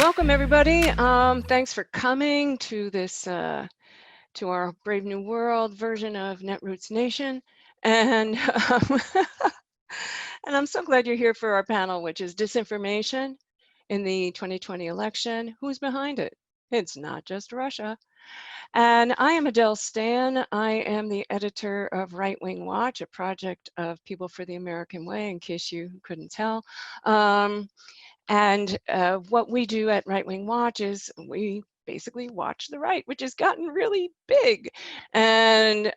Welcome, everybody. Thanks for coming to this, to our Brave New World version of Netroots Nation. And, and I'm so glad you're here for our panel, which is Disinformation in the 2020 election. Who's behind it? It's not just Russia. And I am Adele Stan. I am the editor of Right Wing Watch, a project of People for the American Way, in case you couldn't tell. And what we do at Right Wing Watch is we basically watch the right, which has gotten really big. And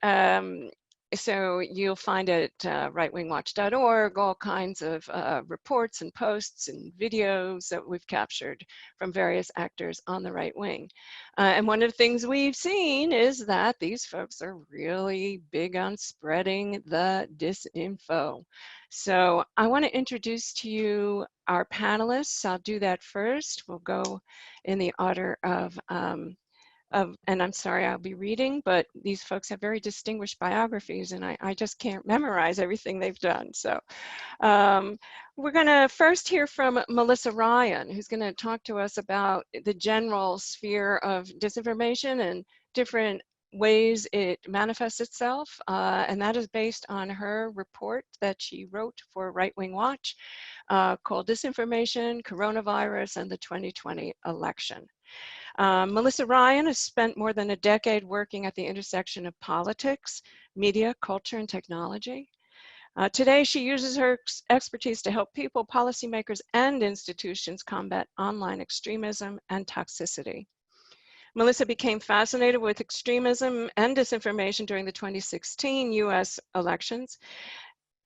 so you'll find at rightwingwatch.org all kinds of reports and posts and videos that we've captured from various actors on the right wing. And one of the things we've seen is that these folks are really big on spreading the disinfo. So I want to introduce to you our panelists. I'll do that first. We'll go in the order of and I'm sorry I'll be reading, but these folks have very distinguished biographies and I just can't memorize everything they've done. So we're going to first hear from Melissa Ryan, who's going to talk to us about the general sphere of disinformation and different ways it manifests itself, and that is based on her report that she wrote for Right Wing Watch called Disinformation, Coronavirus, and the 2020 Election. Melissa Ryan has spent more than a decade working at the intersection of politics, media, culture, and technology. Today, she uses her expertise to help people, policymakers, and institutions combat online extremism and toxicity. Melissa became fascinated with extremism and disinformation during the 2016 US elections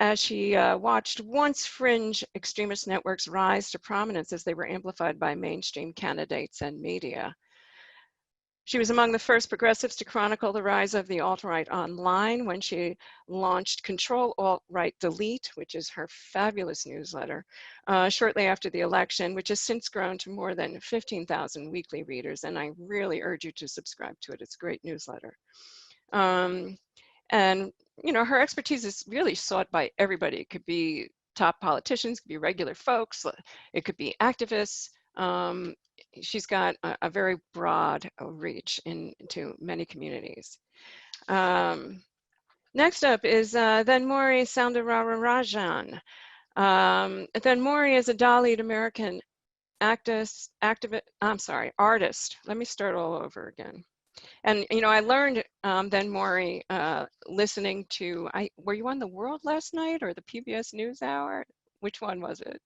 as she watched once fringe extremist networks rise to prominence as they were amplified by mainstream candidates and media. She was among the first progressives to chronicle the rise of the alt-right online when she launched Control Alt-Right Delete, which is her fabulous newsletter, shortly after the election, which has since grown to more than 15,000 weekly readers. And I really urge you to subscribe to it. It's a great newsletter. And, you know, her expertise is really sought by everybody. It could be top politicians, it could be regular folks, it could be activists. She's got a very broad reach into many communities. Next up is Thenmozhi Soundararajan. Thenmozhi is a Dalit American artist. Let me start all over again. And, you know, I learned Thenmozhi listening to, were you on The World last night or the PBS NewsHour? Which one was it?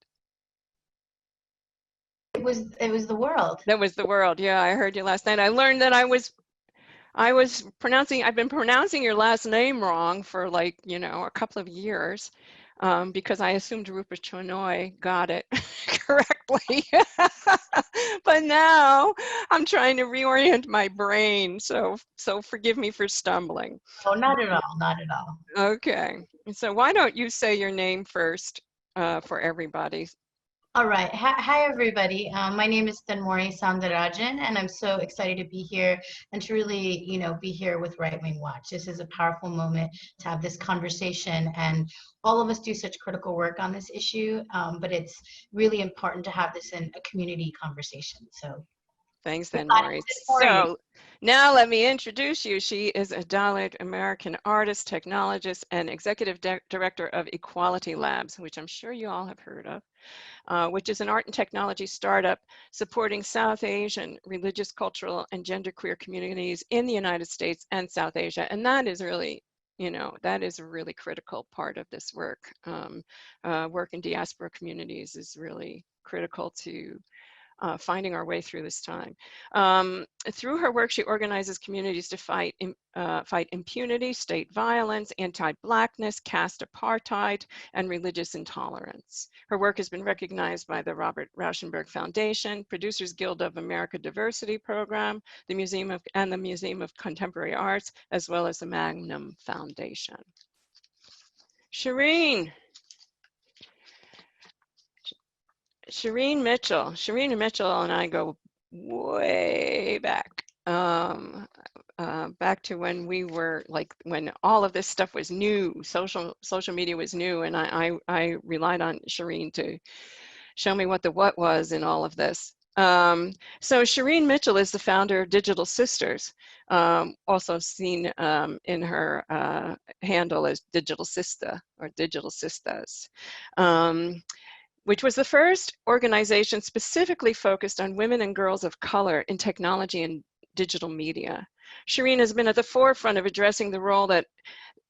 It was The World. That was The World. Yeah, I heard you last night. I learned that I've been pronouncing your last name wrong for like, you know, a couple of years because I assumed Rupa Chonoy got it correctly. But now I'm trying to reorient my brain. So forgive me for stumbling. Oh, not at all, not at all. Okay. So why don't you say your name first for everybody? All right. Hi, everybody. My name is Thenmozhi Soundararajan, and I'm so excited to be here and to really, you know, be here with Right Wing Watch. This is a powerful moment to have this conversation, and all of us do such critical work on this issue, but it's really important to have this in a community conversation. So thanks, Thenmozhi. So now let me introduce you. She is a Dalit American artist, technologist, and executive director of Equality Labs, which I'm sure you all have heard of. Which is an art and technology startup supporting South Asian religious, cultural, and genderqueer communities in the United States and South Asia. And that is really, you know, that is a really critical part of this work. Work in diaspora communities is really critical to finding our way through this time. Through her work, she organizes communities to fight impunity, state violence, anti-Blackness, caste apartheid, and religious intolerance. Her work has been recognized by the Robert Rauschenberg Foundation, Producers Guild of America Diversity Program, the Museum of Contemporary Arts, as well as the Magnum Foundation. Shireen Mitchell. Shireen Mitchell and I go way back. Back to when we were like, when all of this stuff was new, social media was new, and I relied on Shireen to show me what the what was in all of this. So Shireen Mitchell is the founder of Digital Sisters, also seen in her handle as Digital Sister or Digital Sisters, which was the first organization specifically focused on women and girls of color in technology and digital media. Shireen has been at the forefront of addressing the role that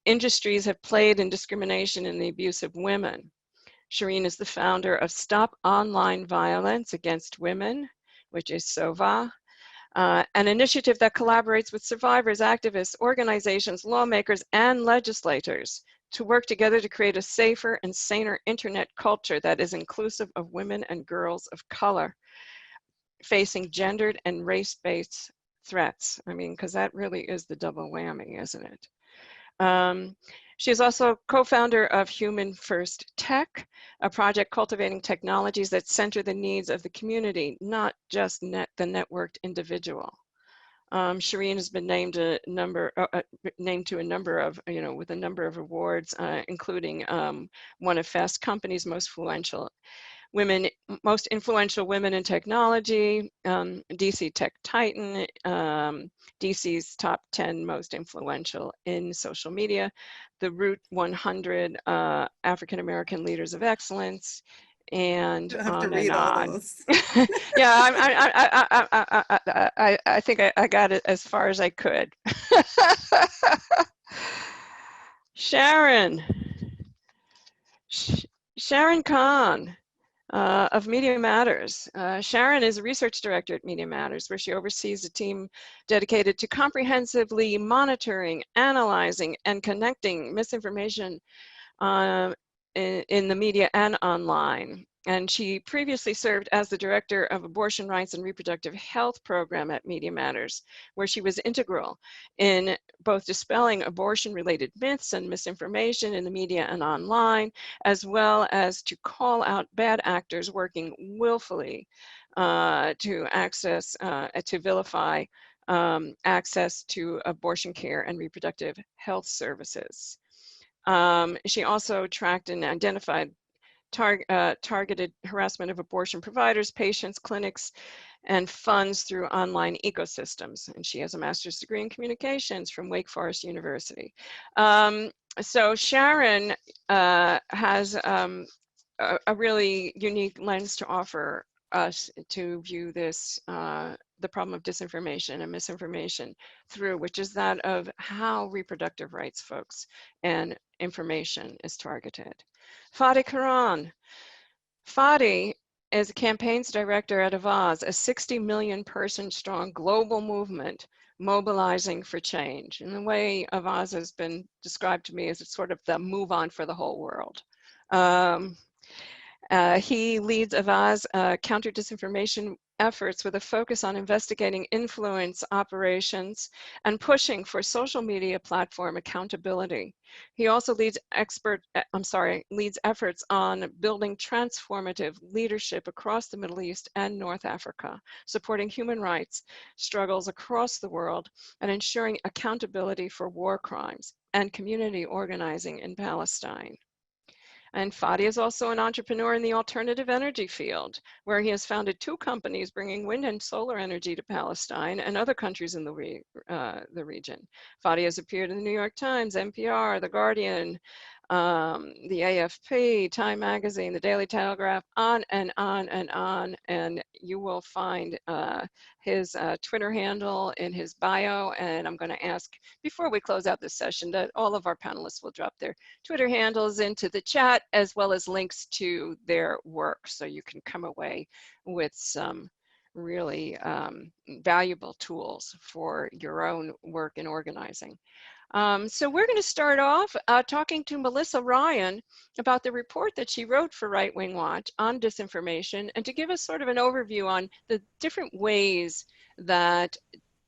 industries have played in discrimination and the abuse of women. Shireen is the founder of Stop Online Violence Against Women, which is SOVA, an initiative that collaborates with survivors, activists, organizations, lawmakers, and legislators to work together to create a safer and saner internet culture that is inclusive of women and girls of color facing gendered and race-based threats. I mean, because that really is the double whammy, isn't it? She is also co-founder of Human First Tech, a project cultivating technologies that center the needs of the community, not just the networked individual. Shireen has been named to a number of, with a number of awards, including one of Fast Company's most influential women in technology, DC Tech Titan, DC's top 10 most influential in social media, the Root 100 African American Leaders of Excellence, and you don't have to on read and all on. those. Yeah, I think I got it as far as I could. Sharon Khan of Media Matters. Sharon is a research director at Media Matters, where she oversees a team dedicated to comprehensively monitoring, analyzing, and connecting misinformation in the media and online. And she previously served as the director of abortion rights and reproductive health program at Media Matters, where she was integral in both dispelling abortion-related myths and misinformation in the media and online, as well as to call out bad actors working willfully to vilify access to abortion care and reproductive health services. She also tracked and identified targeted harassment of abortion providers, patients, clinics, and funds through online ecosystems. And she has a master's degree in communications from Wake Forest University. So Sharon has a really unique lens to offer us to view this, the problem of disinformation and misinformation through, which is that of how reproductive rights folks and information is targeted. Fadi Karan. Fadi is campaigns director at Avaz, a 60 million person strong global movement mobilizing for change. And the way Avaz has been described to me is it's sort of the move on for the whole world. He leads Avaz counter disinformation efforts with a focus on investigating influence operations and pushing for social media platform accountability. He also leads efforts on building transformative leadership across the Middle East and North Africa, supporting human rights struggles across the world and ensuring accountability for war crimes and community organizing in Palestine. And Fadi is also an entrepreneur in the alternative energy field, where he has founded 2 companies bringing wind and solar energy to Palestine and other countries in the region. Fadi has appeared in the New York Times, NPR, The Guardian, the AFP, Time Magazine, the Daily Telegraph, on and on and on. And you will find his Twitter handle in his bio. And I'm going to ask, before we close out this session, that all of our panelists will drop their Twitter handles into the chat, as well as links to their work, so you can come away with some really valuable tools for your own work in organizing. So we're going to start off talking to Melissa Ryan about the report that she wrote for Right Wing Watch on disinformation, and to give us sort of an overview on the different ways that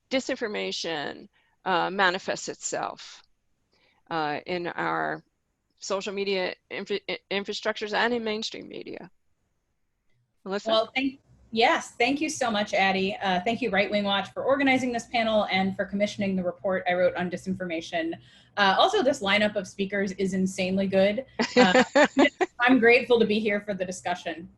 disinformation manifests itself in our social media infrastructures and in mainstream media. Melissa? Well, thank you so much, Addie. Thank you, Right Wing Watch, for organizing this panel and for commissioning the report I wrote on disinformation. Also, this lineup of speakers is insanely good. I'm grateful to be here for the discussion.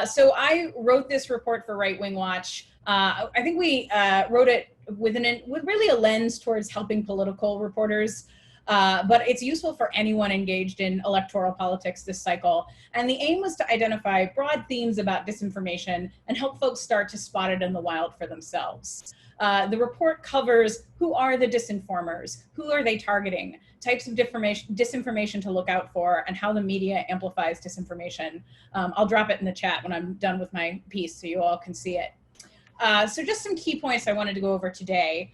So I wrote this report for Right Wing Watch. I think we wrote it with really a lens towards helping political reporters, but it's useful for anyone engaged in electoral politics this cycle. And the aim was to identify broad themes about disinformation and help folks start to spot it in the wild for themselves. The report covers who are the disinformers, who are they targeting, types of disinformation to look out for, and how the media amplifies disinformation. I'll drop it in the chat when I'm done with my piece so you all can see it. So just some key points I wanted to go over today.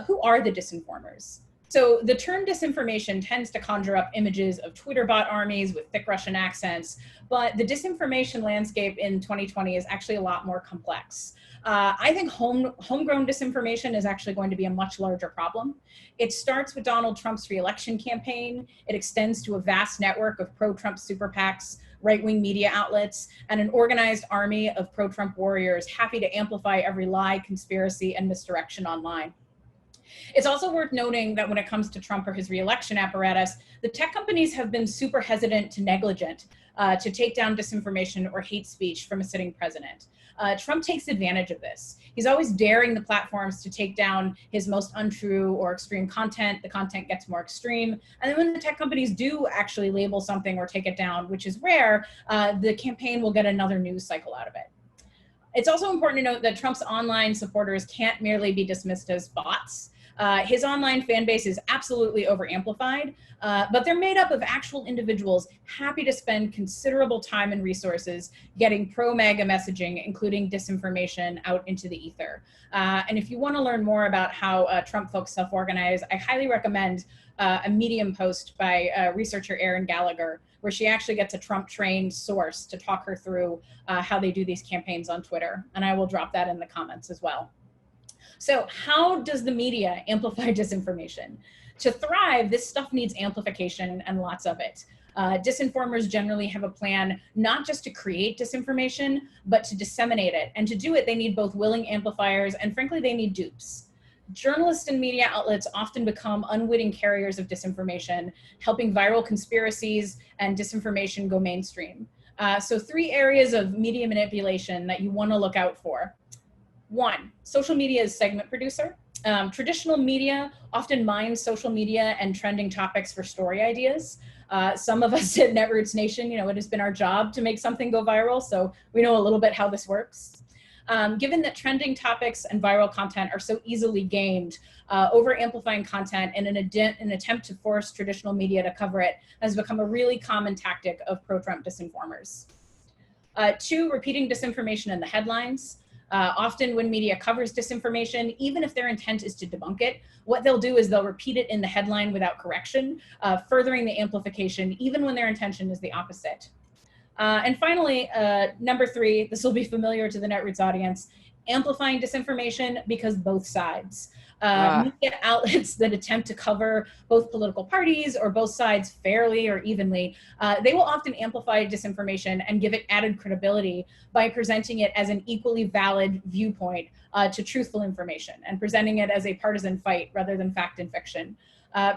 Who are the disinformers? So the term disinformation tends to conjure up images of Twitter bot armies with thick Russian accents, but the disinformation landscape in 2020 is actually a lot more complex. I think homegrown disinformation is actually going to be a much larger problem. It starts with Donald Trump's re-election campaign. It extends to a vast network of pro-Trump super PACs, right-wing media outlets, and an organized army of pro-Trump warriors happy to amplify every lie, conspiracy, and misdirection online. It's also worth noting that when it comes to Trump or his re-election apparatus, the tech companies have been super hesitant to negligent to take down disinformation or hate speech from a sitting president. Trump takes advantage of this. He's always daring the platforms to take down his most untrue or extreme content. The content gets more extreme. And then when the tech companies do actually label something or take it down, which is rare, the campaign will get another news cycle out of it. It's also important to note that Trump's online supporters can't merely be dismissed as bots. His online fan base is absolutely over-amplified, but they're made up of actual individuals happy to spend considerable time and resources getting pro-MAGA messaging, including disinformation, out into the ether. And if you want to learn more about how Trump folks self-organize, I highly recommend a Medium post by researcher Erin Gallagher, where she actually gets a Trump-trained source to talk her through how they do these campaigns on Twitter. And I will drop that in the comments as well. So how does the media amplify disinformation? To thrive, this stuff needs amplification and lots of it. Disinformers generally have a plan not just to create disinformation, but to disseminate it. And to do it, they need both willing amplifiers and frankly, they need dupes. Journalists and media outlets often become unwitting carriers of disinformation, helping viral conspiracies and disinformation go mainstream. So 3 areas of media manipulation that you want to look out for. 1, social media is segment producer. Traditional media often mines social media and trending topics for story ideas. Some of us at Netroots Nation, it has been our job to make something go viral, so we know a little bit how this works. Given that trending topics and viral content are so easily gamed, over-amplifying content in an attempt to force traditional media to cover it has become a really common tactic of pro-Trump disinformers. 2, repeating disinformation in the headlines. Often when media covers disinformation, even if their intent is to debunk it, what they'll do is they'll repeat it in the headline without correction, furthering the amplification, even when their intention is the opposite. And finally, number 3, this will be familiar to the Netroots audience, amplifying disinformation because both sides. Media outlets that attempt to cover both political parties or both sides fairly or evenly, they will often amplify disinformation and give it added credibility by presenting it as an equally valid viewpoint to truthful information and presenting it as a partisan fight rather than fact and fiction.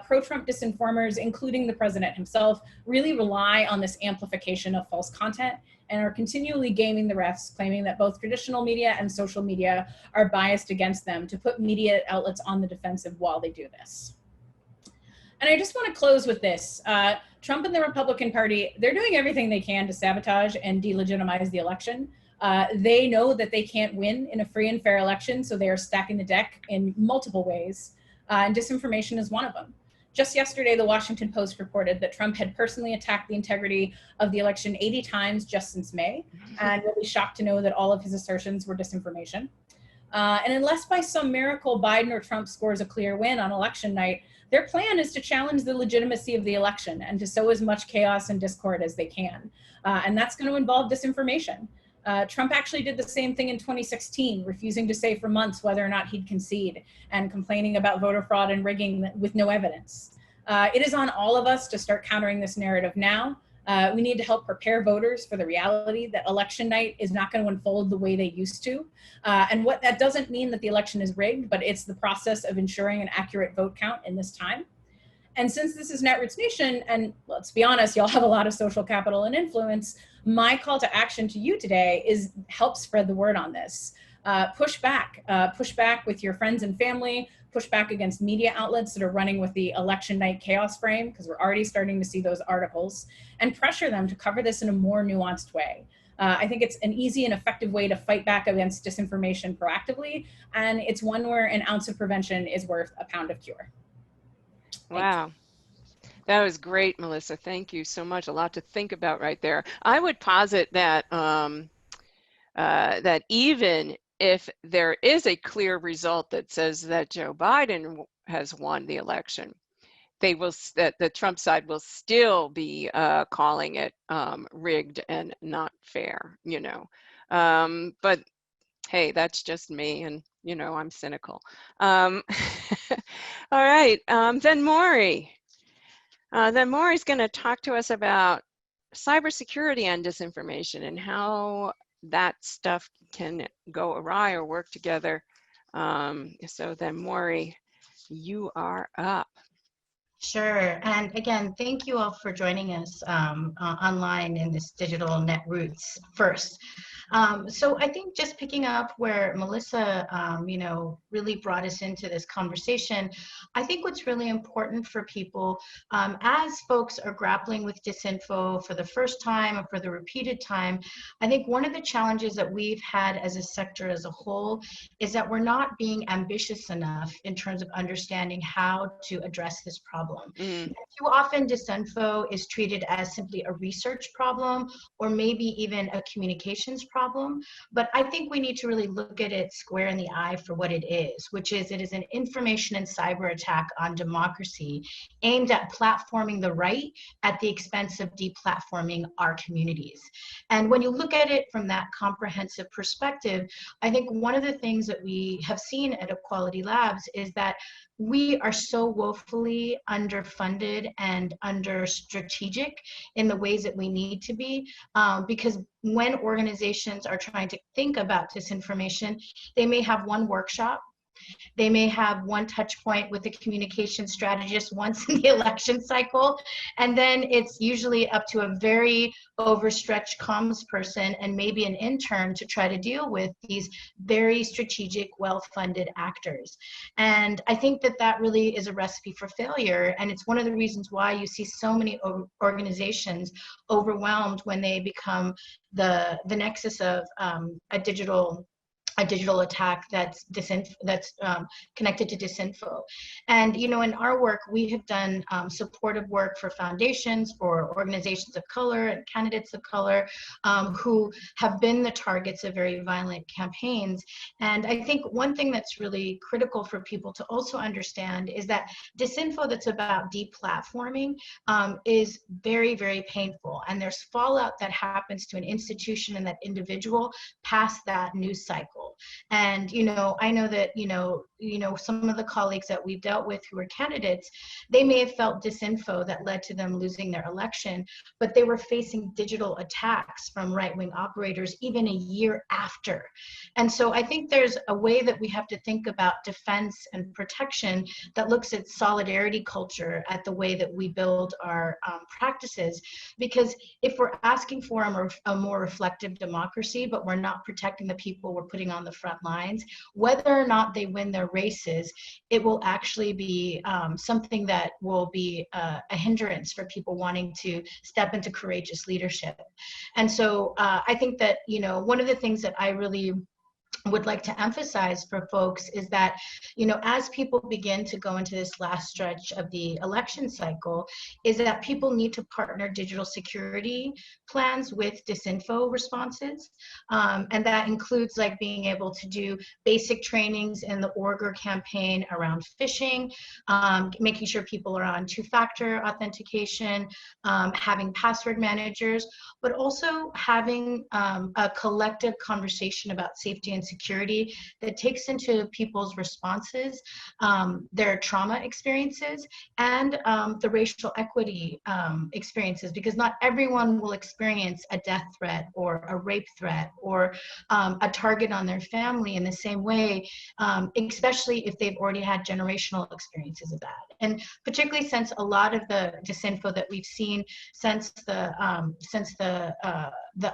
Pro-Trump disinformers, including the president himself, really rely on this amplification of false content and are continually gaming the refs, claiming that both traditional media and social media are biased against them to put media outlets on the defensive while they do this. And I just want to close with this. Trump and the Republican Party, they're doing everything they can to sabotage and delegitimize the election. They know that they can't win in a free and fair election, so they are stacking the deck in multiple ways. And disinformation is one of them. Just yesterday, the Washington Post reported that Trump had personally attacked the integrity of the election 80 times just since May, and really shocked to know that all of his assertions were disinformation. And unless by some miracle Biden or Trump scores a clear win on election night, their plan is to challenge the legitimacy of the election and to sow as much chaos and discord as they can. And that's going to involve disinformation. Trump actually did the same thing in 2016, refusing to say for months whether or not he'd concede and complaining about voter fraud and rigging with no evidence. It is on all of us to start countering this narrative now. We need to help prepare voters for the reality that election night is not going to unfold the way they used to. And what that doesn't mean that the election is rigged, but it's the process of ensuring an accurate vote count in this time. And since this is Netroots Nation, and let's be honest, y'all have a lot of social capital and influence, my call to action to you today is help spread the word on this. Push back with your friends and family, push back against media outlets that are running with the election night chaos frame, because we're already starting to see those articles, and pressure them to cover this in a more nuanced way. I think it's an easy and effective way to fight back against disinformation proactively, and it's one where an ounce of prevention is worth a pound of cure. Wow. That was great, Melissa. Thank you so much. A lot to think about right there. I would posit that that even if there is a clear result that says that Joe Biden has won the election, they will, that the Trump side will still be calling it rigged and not fair, you know. But hey, that's just me, and you know, I'm cynical. All right, then Maury. Then Maury's going to talk to us about cybersecurity and disinformation and how that stuff can go awry or work together. So then Maury, you are up. Sure. And again, thank you all for joining us online in this digital Netroots first. So I think just picking up where Melissa, you know, really brought us into this conversation, I think what's really important for people as folks are grappling with disinfo for the first time or for the repeated time, I think one of the challenges that we've had as a sector as a whole is that we're not being ambitious enough in terms of understanding how to address this problem. Too often disinfo is treated as simply a research problem or maybe even a communications problem, but I think we need to really look at it square in the eye for what it is, which is it is an information and cyber attack on democracy aimed at platforming the right at the expense of deplatforming our communities. And when you look at it from that comprehensive perspective, I think one of the things that we have seen at Equality Labs is that we are so woefully underfunded and under strategic in the ways that we need to be, because when organizations are trying to think about disinformation, they may have one workshop. They may have one touch point with the communication strategist once in the election cycle, and then it's usually up to a very overstretched comms person and maybe an intern to try to deal with these very strategic, well-funded actors. And I think that that really is a recipe for failure, and it's one of the reasons why you see so many organizations overwhelmed when they become the nexus of a digital attack that's connected to disinfo. And you know, in our work, we have done supportive work for foundations, for organizations of color and candidates of color who have been the targets of very violent campaigns. And I think one thing that's really critical for people to also understand is that disinfo that's about deplatforming is very, very painful. And there's fallout that happens to an institution and that individual past that news cycle. And you know, I know that you know some of the colleagues that we've dealt with who are candidates, they may have felt disinfo that led to them losing their election, but they were facing digital attacks from right-wing operators even a year after. And so I think there's a way that we have to think about defense and protection that looks at solidarity culture at the way that we build our practices, because if we're asking for a more reflective democracy, but we're not protecting the people we're putting on the front lines, whether or not they win their races, it will actually be something that will be a hindrance for people wanting to step into courageous leadership. And so I think that, you know, one of the things that I really would like to emphasize for folks is that, you know, as people begin to go into this last stretch of the election cycle, is that people need to partner digital security plans with disinfo responses. And that includes like being able to do basic trainings in the Orger campaign around phishing, making sure people are on two-factor authentication, having password managers, but also having a collective conversation about safety and security that takes into people's responses, their trauma experiences, and the racial equity experiences, because not everyone will experience a death threat or a rape threat or a target on their family in the same way, especially if they've already had generational experiences of that. And particularly since a lot of the disinfo that we've seen since the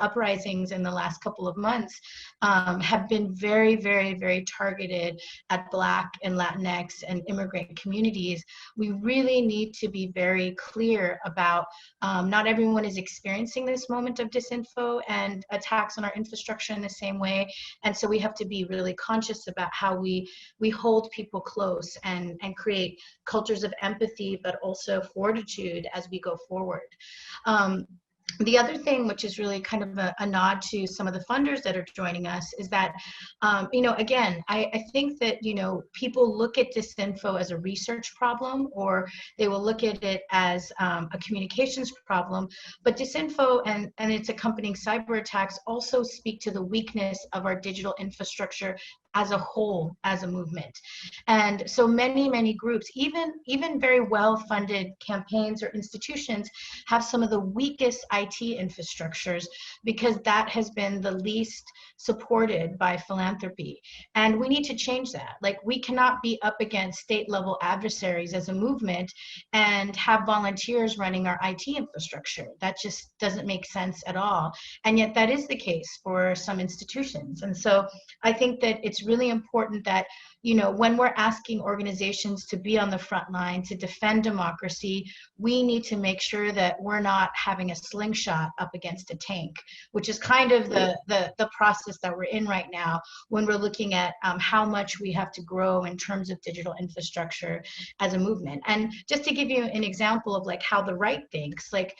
uprisings in the last couple of months have been very, very, very targeted at Black and Latinx and immigrant communities, we really need to be very clear about not everyone is experiencing this moment of disinfo and attacks on our infrastructure in the same way. And so we have to be really conscious about how we hold people close and create cultures of empathy, but also fortitude as we go forward. The other thing, which is really kind of a nod to some of the funders that are joining us, is that, again, I think that, people look at disinfo as a research problem, or they will look at it as a communications problem. But disinfo and its accompanying cyber attacks also speak to the weakness of our digital infrastructure as a whole, as a movement. And so many groups, even very well-funded campaigns or institutions, have some of the weakest IT infrastructures because that has been the least supported by philanthropy. And we need to change that. Like, we cannot be up against state-level adversaries as a movement and have volunteers running our IT infrastructure. That just doesn't make sense at all. And yet that is the case for some institutions. And so I think that it's really important that, when we're asking organizations to be on the front line to defend democracy, we need to make sure that we're not having a slingshot up against a tank, which is kind of the process that we're in right now when we're looking at how much we have to grow in terms of digital infrastructure as a movement. And just to give you an example of like how the right thinks, like,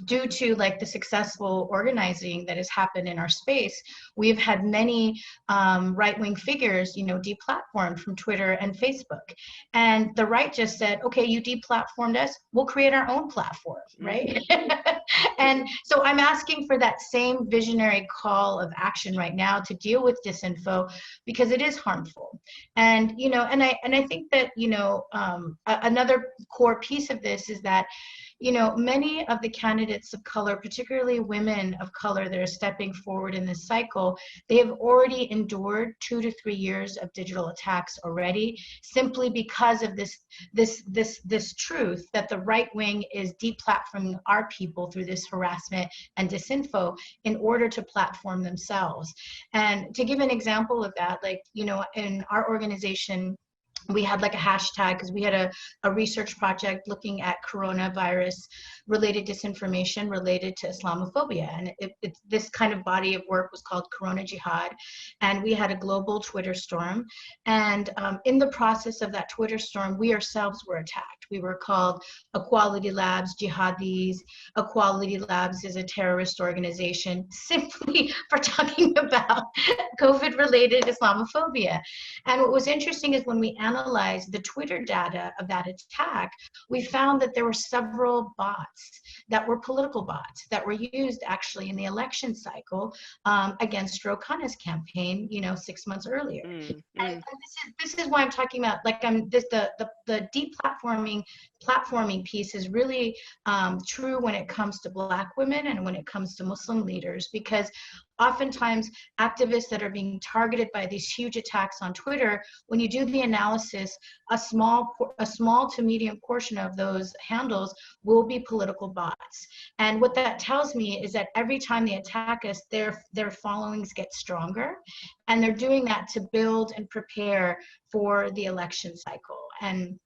due to like the successful organizing that has happened in our space, we've had many right-wing figures, deplatformed from Twitter and Facebook. And the right just said, okay, you deplatformed us, we'll create our own platform, right? And so I'm asking for that same visionary call of action right now to deal with disinfo, because it is harmful. And, and I think that, another core piece of this is that, many of the candidates of color, particularly women of color that are stepping forward in this cycle, they have already endured 2 to 3 years of digital attacks already, simply because of this truth that the right wing is deplatforming our people through this harassment and disinfo in order to platform themselves. And to give an example of that, like, in our organization, we had like a hashtag because we had a research project looking at coronavirus related disinformation related to Islamophobia. And this kind of body of work was called Corona Jihad. And we had a global Twitter storm. And in the process of that Twitter storm, we ourselves were attacked. We were called Equality Labs Jihadis. Equality Labs is a terrorist organization, simply for talking about COVID-related Islamophobia. And what was interesting is when we analyzed the Twitter data of that attack, we found that there were several bots that were political bots that were used actually in the election cycle against Ro Khanna's campaign, 6 months earlier. And this is why I'm talking about, like, the platforming piece is really true when it comes to Black women and when it comes to Muslim leaders, because oftentimes activists that are being targeted by these huge attacks on Twitter, when you do the analysis, a small to medium portion of those handles will be political bots. And what that tells me is that every time they attack us, their followings get stronger, and they're doing that to build and prepare for the election cycle. And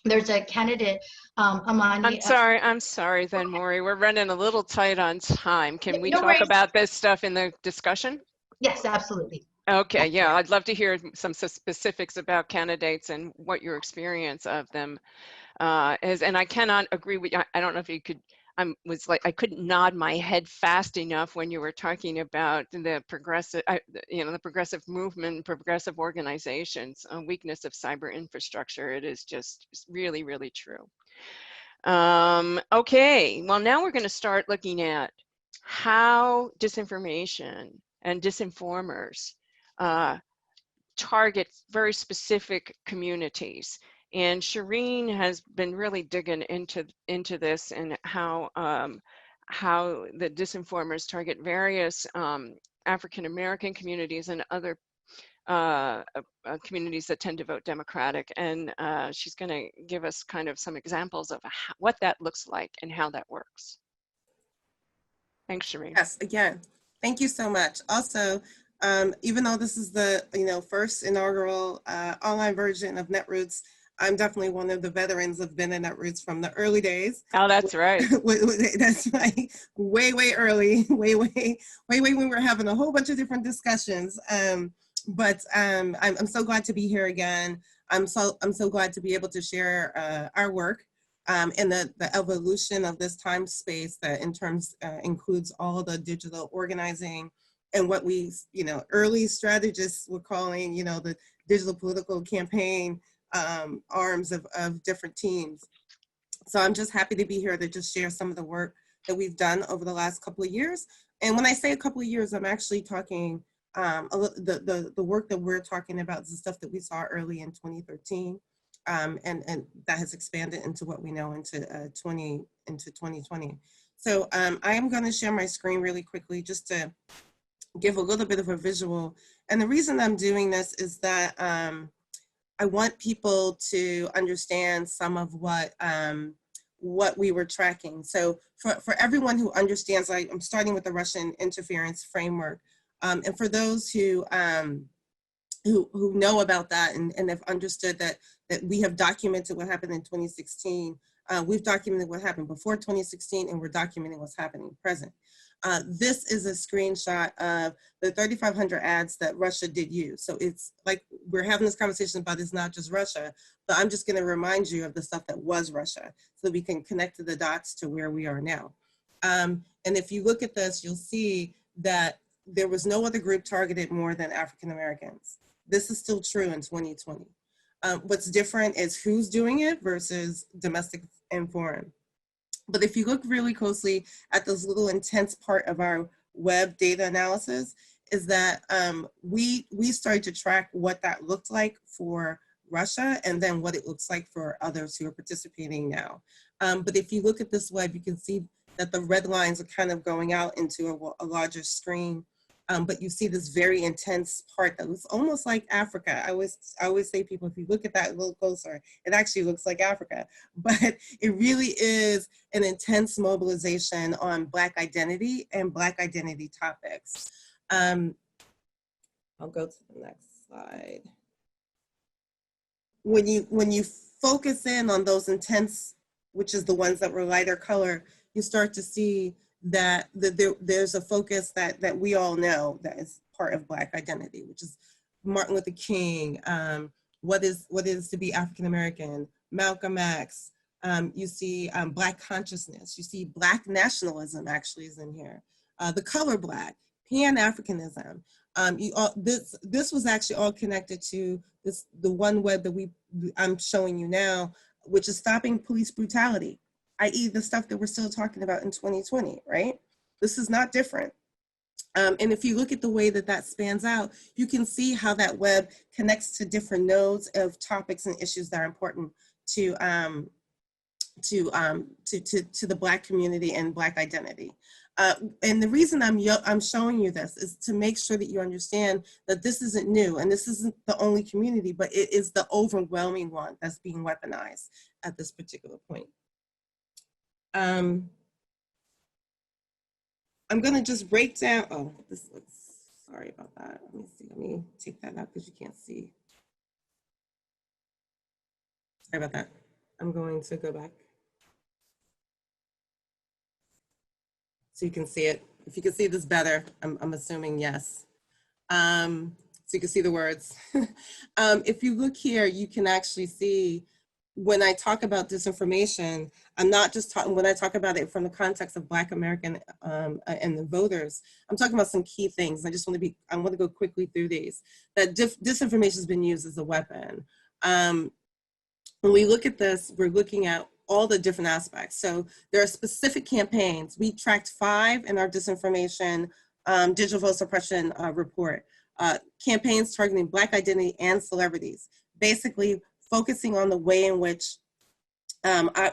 there's a candidate, Amani. I'm sorry then, Maury. We're running a little tight on time. Can we talk worries. about this stuff in the discussion? Yes, absolutely. Okay, yeah, I'd love to hear some specifics about candidates and what your experience of them is. And I cannot agree with you. I don't know if you could, I couldn't nod my head fast enough when you were talking about the progressive, the progressive movement, progressive organizations, weakness of cyber infrastructure. It is just really, really true. Okay, well, now we're going to start looking at how disinformation and disinformers target very specific communities. And Shireen has been really digging into this and how the disinformers target various African American communities and other communities that tend to vote Democratic. And she's going to give us kind of some examples of what that looks like and how that works. Thanks, Shireen. Yes, again, thank you so much. Also, even though this is the first inaugural online version of Netroots, I'm definitely one of the veterans of been in Netroots from the early days. Oh, that's right. That's right. Way early, way when we were having a whole bunch of different discussions. But I'm so glad to be here again. I'm so glad to be able to share our work. And the evolution of this time space that in terms includes all of the digital organizing and what we, early strategists were calling, the digital political campaign arms of different teams. So I'm just happy to be here to just share some of the work that we've done over the last couple of years. And when I say a couple of years, I'm actually talking the work that we're talking about is the stuff that we saw early in 2013. And that has expanded into what we know into 2020. So I am going to share my screen really quickly just to give a little bit of a visual. And the reason I'm doing this is that I want people to understand some of what we were tracking. So for everyone who understands, I'm starting with the Russian interference framework, and for those who know about that and have understood that we have documented what happened in 2016. We've documented what happened before 2016, and we're documenting what's happening present. This is a screenshot of the 3,500 ads that Russia did use. So it's like we're having this conversation about it's not just Russia, but I'm just going to remind you of the stuff that was Russia so that we can connect to the dots to where we are now. And if you look at this, you'll see that there was no other group targeted more than African Americans. This is still true in 2020. What's different is who's doing it versus domestic and foreign. But if you look really closely at this little intense part of our web data analysis, is that we started to track what that looked like for Russia and then what it looks like for others who are participating now. But if you look at this web, you can see that the red lines are kind of going out into a larger screen. But you see this very intense part that looks almost like Africa. I always say, people, if you look at that a little closer, it actually looks like Africa. But it really is an intense mobilization on Black identity and Black identity topics. I'll go to the next slide. When you focus in on those intense, which is the ones that were lighter color, you start to see that there's a focus that we all know that is part of Black identity, which is Martin Luther King, what is to be African American, Malcolm X, you see Black consciousness, you see Black nationalism actually is in here, the color Black, Pan-Africanism. This was actually all connected to the one web that I'm showing you now, which is stopping police brutality, i.e. the stuff that we're still talking about in 2020, right? This is not different. And if you look at the way that spans out, you can see how that web connects to different nodes of topics and issues that are important to the Black community and Black identity. And the reason I'm showing you this is to make sure that you understand that this isn't new and this isn't the only community, but it is the overwhelming one that's being weaponized at this particular point. I'm going to just break down, oh, this looks, sorry about that. Let me take that out because you can't see. Sorry about that. I'm going to go back. So you can see it. If you can see this better, I'm assuming yes. So you can see the words. If you look here, you can actually see when I talk about disinformation, I'm not just talking, when I talk about it from the context of Black American and the voters, I'm talking about some key things. I want to go quickly through these. That disinformation has been used as a weapon. When we look at this, we're looking at all the different aspects. So there are specific campaigns. We tracked 5 in our disinformation digital vote suppression report. Campaigns targeting Black identity and celebrities, basically focusing on the way in which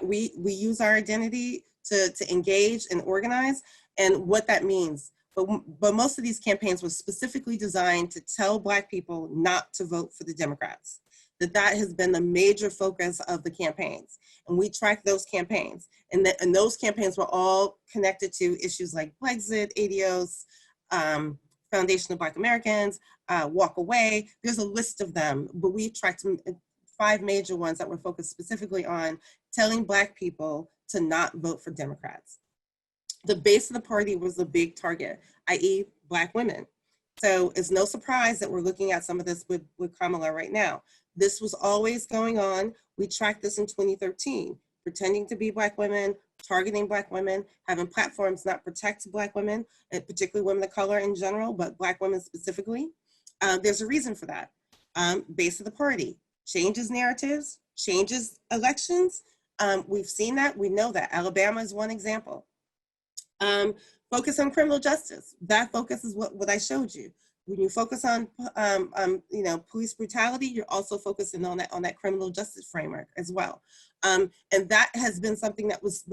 we use our identity to engage and organize, and what that means. But most of these campaigns were specifically designed to tell Black people not to vote for the Democrats. That has been the major focus of the campaigns. And we tracked those campaigns. And those campaigns were all connected to issues like Brexit, ADOS, Foundation of Black Americans, Walk Away. There's a list of them, but we tracked 5 major ones that were focused specifically on telling Black people to not vote for Democrats. The base of the party was the big target, i.e. Black women. So it's no surprise that we're looking at some of this with Kamala right now. This was always going on. We tracked this in 2013, pretending to be Black women, targeting Black women, having platforms not protect Black women, and particularly women of color in general, but Black women specifically. There's a reason for that. Base of the party, changes narratives, changes elections. We've seen that, we know that. Alabama is one example. Focus on criminal justice. That focus is what I showed you. When you focus on police brutality, you're also focusing on that criminal justice framework as well. And that has been something that was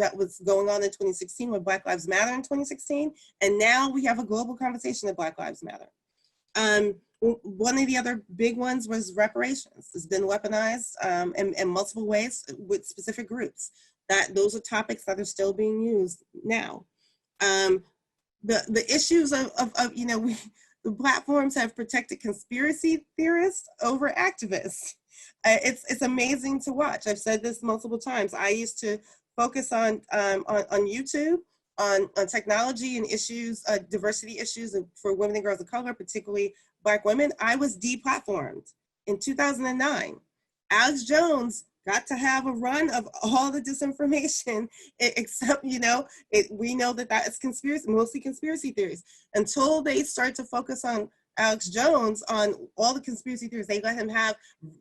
going on in 2016 with Black Lives Matter in 2016. And now we have a global conversation of Black Lives Matter. One of the other big ones was reparations. It's been weaponized in multiple ways with specific groups. Those are topics that are still being used now. The issues of the platforms have protected conspiracy theorists over activists. It's amazing to watch. I've said this multiple times. I used to focus on YouTube on technology and issues, diversity issues for women and girls of color, particularly Black women. I was deplatformed in 2009. Alex Jones got to have a run of all the disinformation, except, we know that is mostly conspiracy theories. Until they start to focus on Alex Jones, on all the conspiracy theories they let him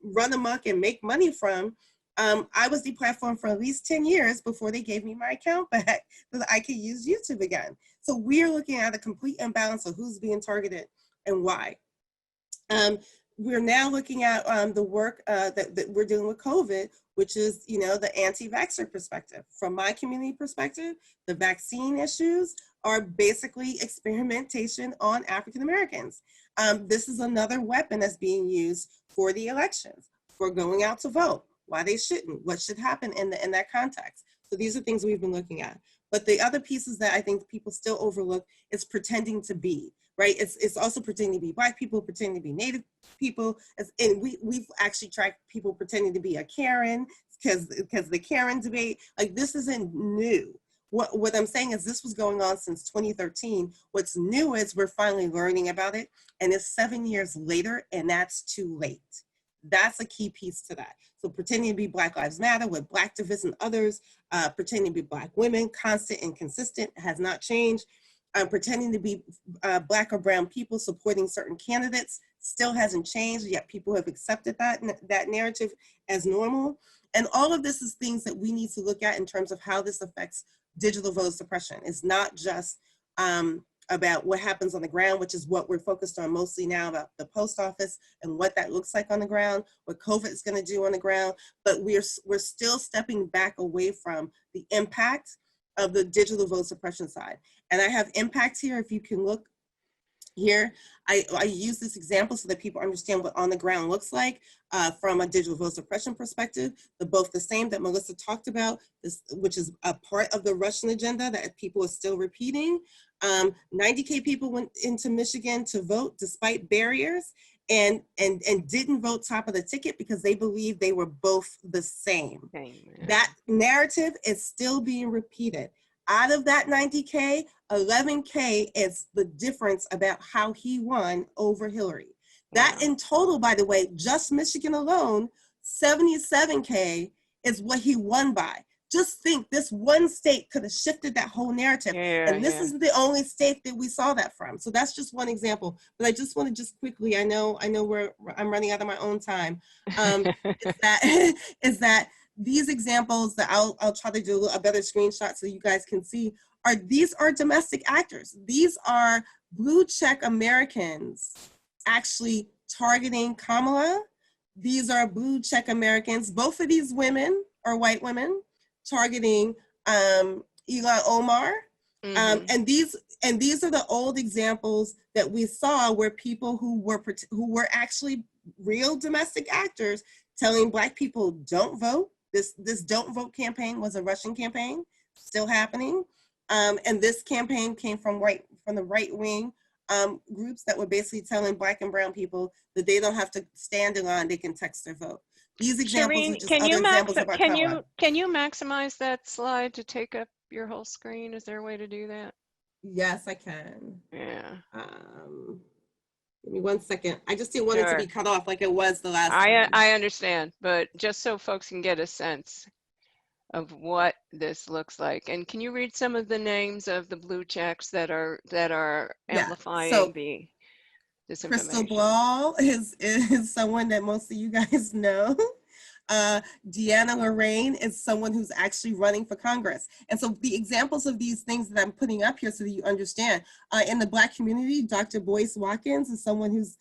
run amok and make money from, I was deplatformed for at least 10 years before they gave me my account back so that I could use YouTube again. So we're looking at a complete imbalance of who's being targeted and why. We're now looking at the work that we're doing with COVID, which is, the anti-vaxxer perspective. From my community perspective, the vaccine issues are basically experimentation on African Americans. This is another weapon that's being used for the elections, for going out to vote, why they shouldn't, what should happen in that context. So these are things we've been looking at. But the other pieces that I think people still overlook is pretending to be. Right, it's also pretending to be Black people, pretending to be Native people, and we've actually tracked people pretending to be a Karen because the Karen debate, like, this isn't new. What I'm saying is this was going on since 2013. What's new is we're finally learning about it, and it's 7 years later, and that's too late. That's a key piece to that. So pretending to be Black Lives Matter with Blacktivists and others, pretending to be Black women, constant and consistent, has not changed. Pretending to be Black or brown people supporting certain candidates still hasn't changed, yet people have accepted that narrative as normal. And all of this is things that we need to look at in terms of how this affects digital voter suppression. It's not just about what happens on the ground, which is what we're focused on mostly now, about the post office and what that looks like on the ground, what COVID is going to do on the ground, but we're still stepping back away from the impact of the digital vote suppression side. And I have impact here. If you can look here, I use this example so that people understand what on the ground looks like from a digital vote suppression perspective. Both the same that Melissa talked about, which is a part of the Russian agenda that people are still repeating. 90K people went into Michigan to vote despite barriers and didn't vote top of the ticket because they believed they were both the same. That narrative is still being repeated. Out of that 90K, 11K is the difference about how he won over Hillary. That in total, by the way, just Michigan alone, 77K is what he won by. Just think, this one state could have shifted that whole narrative. And this is the only state that we saw that from. So that's just one example. But I just want to just quickly, I know I'm running out of my own time, is that these examples that I'll try to do a better screenshot so you guys can see these are domestic actors. These are blue check Americans actually targeting Kamala. These are blue check Americans. Both of these women are white women targeting Ilhan Omar. And these are the old examples that we saw where people who were actually real domestic actors telling Black people don't vote. This don't vote campaign was a Russian campaign, still happening. And this campaign came from the right wing groups that were basically telling Black and brown people that they don't have to stand in line, they can text their vote. These examples Shireen, are just other examples about Kamala. can you maximize that slide to take up your whole screen? Is there a way to do that? Yes, I can. Yeah. Give me 1 second. I just didn't want it to be cut off like it was the last time. I understand, but just so folks can get a sense of what this looks like. And can you read some of the names of the blue checks that are amplifying the disinformation? Crystal Ball is someone that most of you guys know. Deanna Lorraine is someone who's actually running for Congress. And so the examples of these things that I'm putting up here so that you understand, in the Black community, Dr. Boyce Watkins is someone who's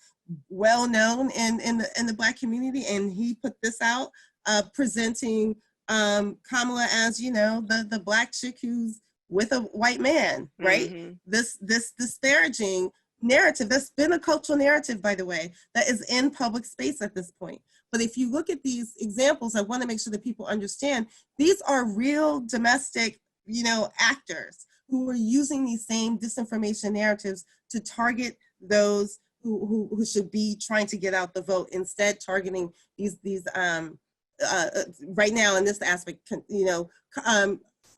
well known in the Black community, and he put this out presenting Kamala as, you know, the Black chick who's with a white man, right? This disparaging narrative, that's been a cultural narrative, by the way, that is in public space at this point. But if you look at these examples, I want to make sure that people understand these are real domestic, you know, actors who are using these same disinformation narratives to target those who should be trying to get out the vote, instead targeting these right now in this aspect, you know,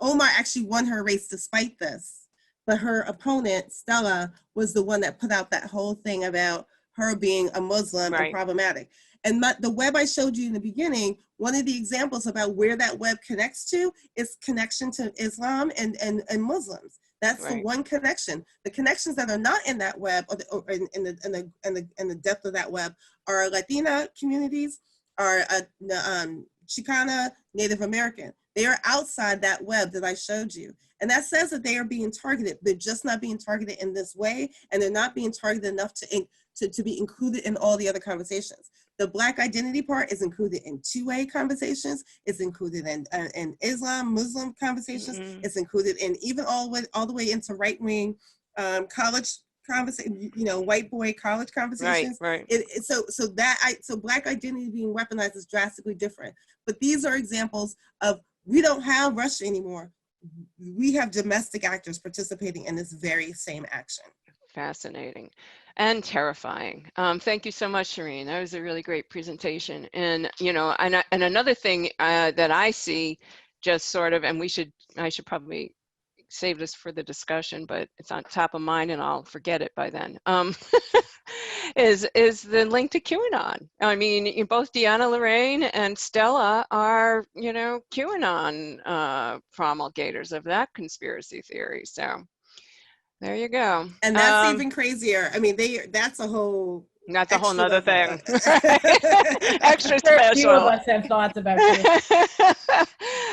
Omar actually won her race despite this, but her opponent, Stella, was the one that put out that whole thing about her being a Muslim and problematic. And the web I showed you in the beginning, one of the examples about where that web connects to is connection to Islam and Muslims. That's the one connection. The connections that are not in that web, or in the depth of that web, are Latina communities, are Chicana, Native American. They are outside that web that I showed you. And that says that they are being targeted. They're just not being targeted in this way, and they're not being targeted enough to be included in all the other conversations. The Black identity part is included in two-way conversations. It's included in Islam, Muslim conversations. It's included in even all the way into right-wing college conversation, you know, white boy college conversations. So Black identity being weaponized is drastically different. But these are examples of, we don't have Russia anymore. We have domestic actors participating in this very same action. Fascinating and terrifying. Thank you so much, Shireen. That was a really great presentation. And, you know, and another thing that I see, just sort of, and I should probably save this for the discussion, but it's on top of mind and I'll forget it by then, is the link to QAnon. I mean, both Deanna Lorraine and Stella are, you know, QAnon promulgators of that conspiracy theory. So there you go. And that's even crazier. I mean, that's a whole nother thing. Extra special. Few of us have thoughts about it.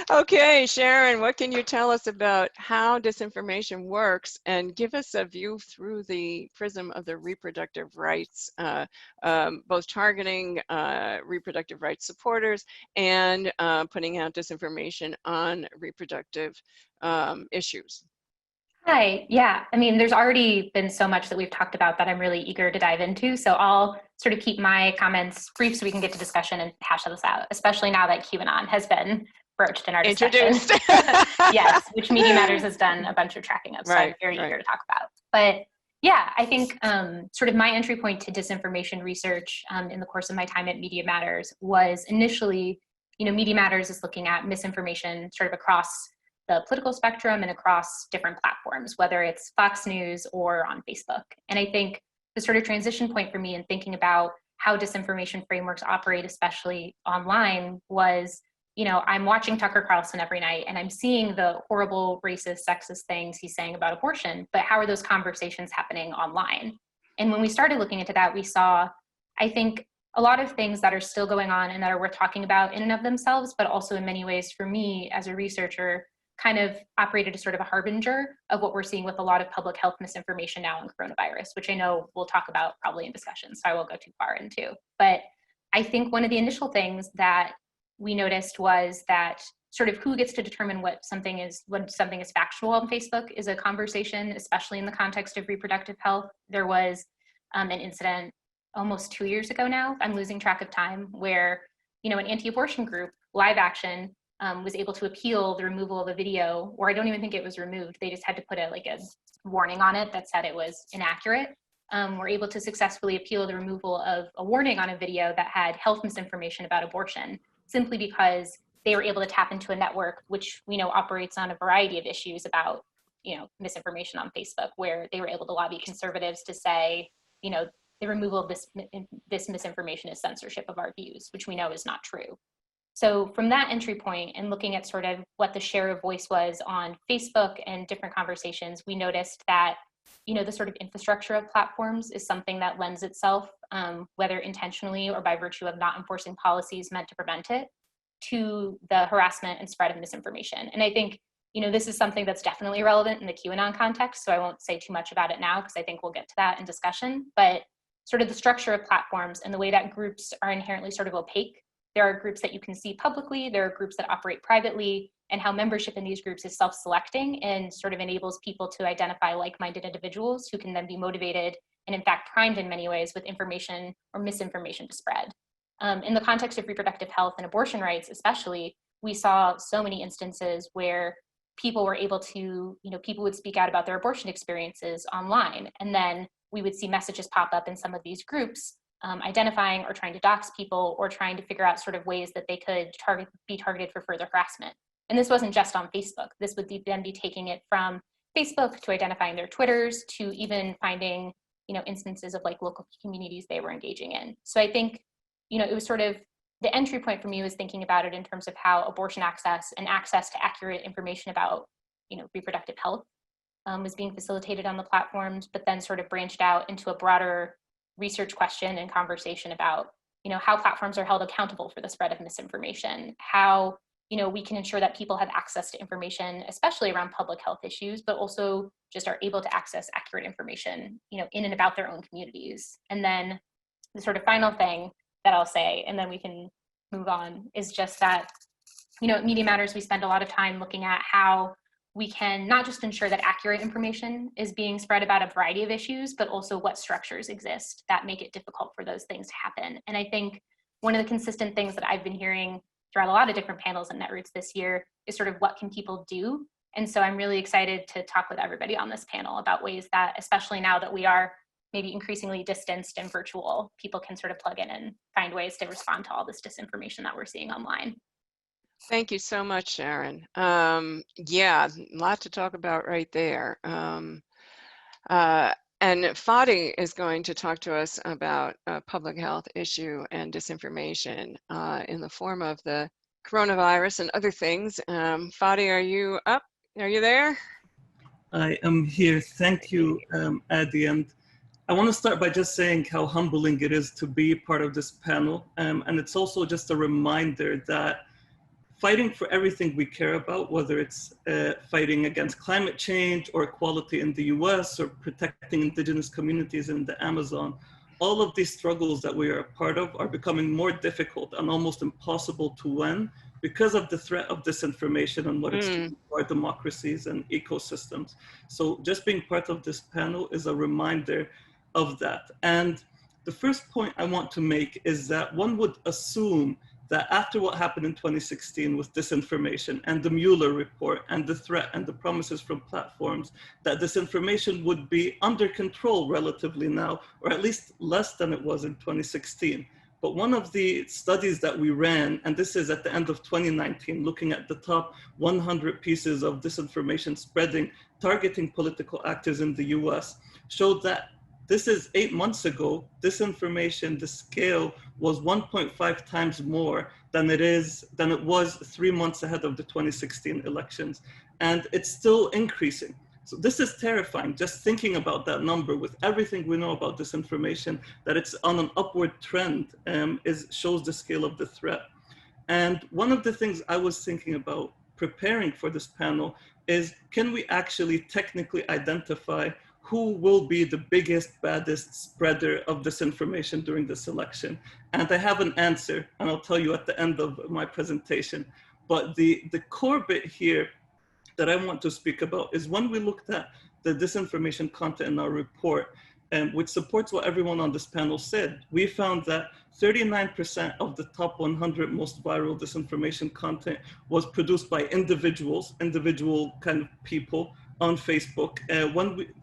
Okay, Sharon, what can you tell us about how disinformation works, and give us a view through the prism of the reproductive rights, both targeting reproductive rights supporters and putting out disinformation on reproductive issues? Hi, yeah, I mean, there's already been so much that we've talked about that I'm really eager to dive into. So I'll sort of keep my comments brief so we can get to discussion and hash this out, especially now that QAnon has been broached in our discussion. Introduced. Yes, which Media Matters has done a bunch of tracking of, so I'm very eager to talk about. But yeah, I think sort of my entry point to disinformation research in the course of my time at Media Matters was initially, you know, Media Matters is looking at misinformation sort of across the political spectrum and across different platforms, whether it's Fox News or on Facebook. And I think the sort of transition point for me in thinking about how disinformation frameworks operate, especially online, was, you know, I'm watching Tucker Carlson every night and I'm seeing the horrible, racist, sexist things he's saying about abortion, but how are those conversations happening online? And when we started looking into that, we saw, I think, a lot of things that are still going on and that are worth talking about in and of themselves, but also in many ways for me as a researcher, kind of operated as sort of a harbinger of what we're seeing with a lot of public health misinformation now in coronavirus, which I know we'll talk about probably in discussion, so I won't go too far into. But I think one of the initial things that we noticed was that sort of who gets to determine what something is factual on Facebook is a conversation, especially in the context of reproductive health. There was an incident almost 2 years ago now, I'm losing track of time, where an anti-abortion group, Live Action, was able to appeal the removal of a video, or I don't even think it was removed. They just had to put a warning on it that said it was inaccurate. Were able to successfully appeal the removal of a warning on a video that had health misinformation about abortion, simply because they were able to tap into a network which we know operates on a variety of issues about misinformation on Facebook, where they were able to lobby conservatives to say the removal of this misinformation is censorship of our views, which we know is not true. So from that entry point and looking at sort of what the share of voice was on Facebook and different conversations, we noticed that the sort of infrastructure of platforms is something that lends itself, whether intentionally or by virtue of not enforcing policies meant to prevent it, to the harassment and spread of misinformation. And I think this is something that's definitely relevant in the QAnon context, so I won't say too much about it now because I think we'll get to that in discussion. But sort of the structure of platforms and the way that groups are inherently sort of opaque. There are groups that you can see publicly, there are groups that operate privately, and how membership in these groups is self-selecting and sort of enables people to identify like-minded individuals who can then be motivated and in fact primed in many ways with information or misinformation to spread. In the context of reproductive health and abortion rights especially, we saw so many instances where people were able to, people would speak out about their abortion experiences online, and then we would see messages pop up in some of these groups identifying or trying to dox people or trying to figure out sort of ways that they could be targeted for further harassment. And this wasn't just on Facebook. This would then be taking it from Facebook to identifying their Twitters to even finding, instances of local communities they were engaging in. So I think, it was sort of the entry point for me was thinking about it in terms of how abortion access and access to accurate information about, reproductive health was being facilitated on the platforms, but then sort of branched out into a broader research question and conversation about, how platforms are held accountable for the spread of misinformation, how, we can ensure that people have access to information, especially around public health issues, but also just are able to access accurate information, in and about their own communities. And then the sort of final thing that I'll say, and then we can move on, is just that, at Media Matters, we spend a lot of time looking at how we can not just ensure that accurate information is being spread about a variety of issues, but also what structures exist that make it difficult for those things to happen. And I think one of the consistent things that I've been hearing throughout a lot of different panels at Netroots this year is sort of what can people do? And so I'm really excited to talk with everybody on this panel about ways that, especially now that we are maybe increasingly distanced and virtual, people can sort of plug in and find ways to respond to all this disinformation that we're seeing online. Thank you so much, Sharon. Yeah, a lot to talk about right there. And Fadi is going to talk to us about a public health issue and disinformation in the form of the coronavirus and other things. Fadi, are you up? Are you there? I am here. Thank you, Adi. And I want to start by just saying how humbling it is to be part of this panel. And it's also just a reminder that fighting for everything we care about, whether it's fighting against climate change or equality in the US or protecting indigenous communities in the Amazon, all of these struggles that we are a part of are becoming more difficult and almost impossible to win because of the threat of disinformation and what it's doing to our democracies and ecosystems. So just being part of this panel is a reminder of that. And the first point I want to make is that one would assume that after what happened in 2016 with disinformation and the Mueller report and the threat and the promises from platforms, that disinformation would be under control relatively now, or at least less than it was in 2016. But one of the studies that we ran, and this is at the end of 2019, looking at the top 100 pieces of disinformation spreading, targeting political actors in the US, showed that this is 8 months ago, disinformation, the scale was 1.5 times more than it was 3 months ahead of the 2016 elections. And it's still increasing. So this is terrifying, just thinking about that number with everything we know about disinformation, that it's on an upward trend shows the scale of the threat. And one of the things I was thinking about preparing for this panel is, can we actually technically identify who will be the biggest, baddest spreader of disinformation during this election? And I have an answer, and I'll tell you at the end of my presentation. But the core bit here that I want to speak about is when we looked at the disinformation content in our report, which supports what everyone on this panel said, we found that 39% of the top 100 most viral disinformation content was produced by individual kind of people on Facebook.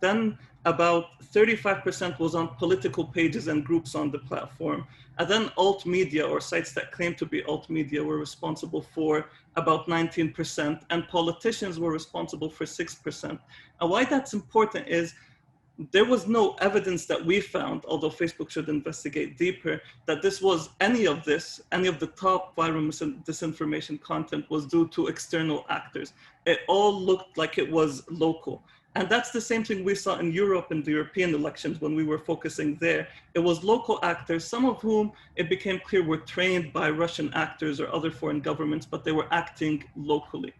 Then about 35% was on political pages and groups on the platform. And then alt media, or sites that claim to be alt media, were responsible for about 19%, and politicians were responsible for 6%. And why that's important is there was no evidence that we found, although Facebook should investigate deeper, that any of the top viral disinformation content was due to external actors. It all looked like it was local. And that's the same thing we saw in Europe in the European elections when we were focusing there. It was local actors, some of whom it became clear were trained by Russian actors or other foreign governments, but they were acting locally.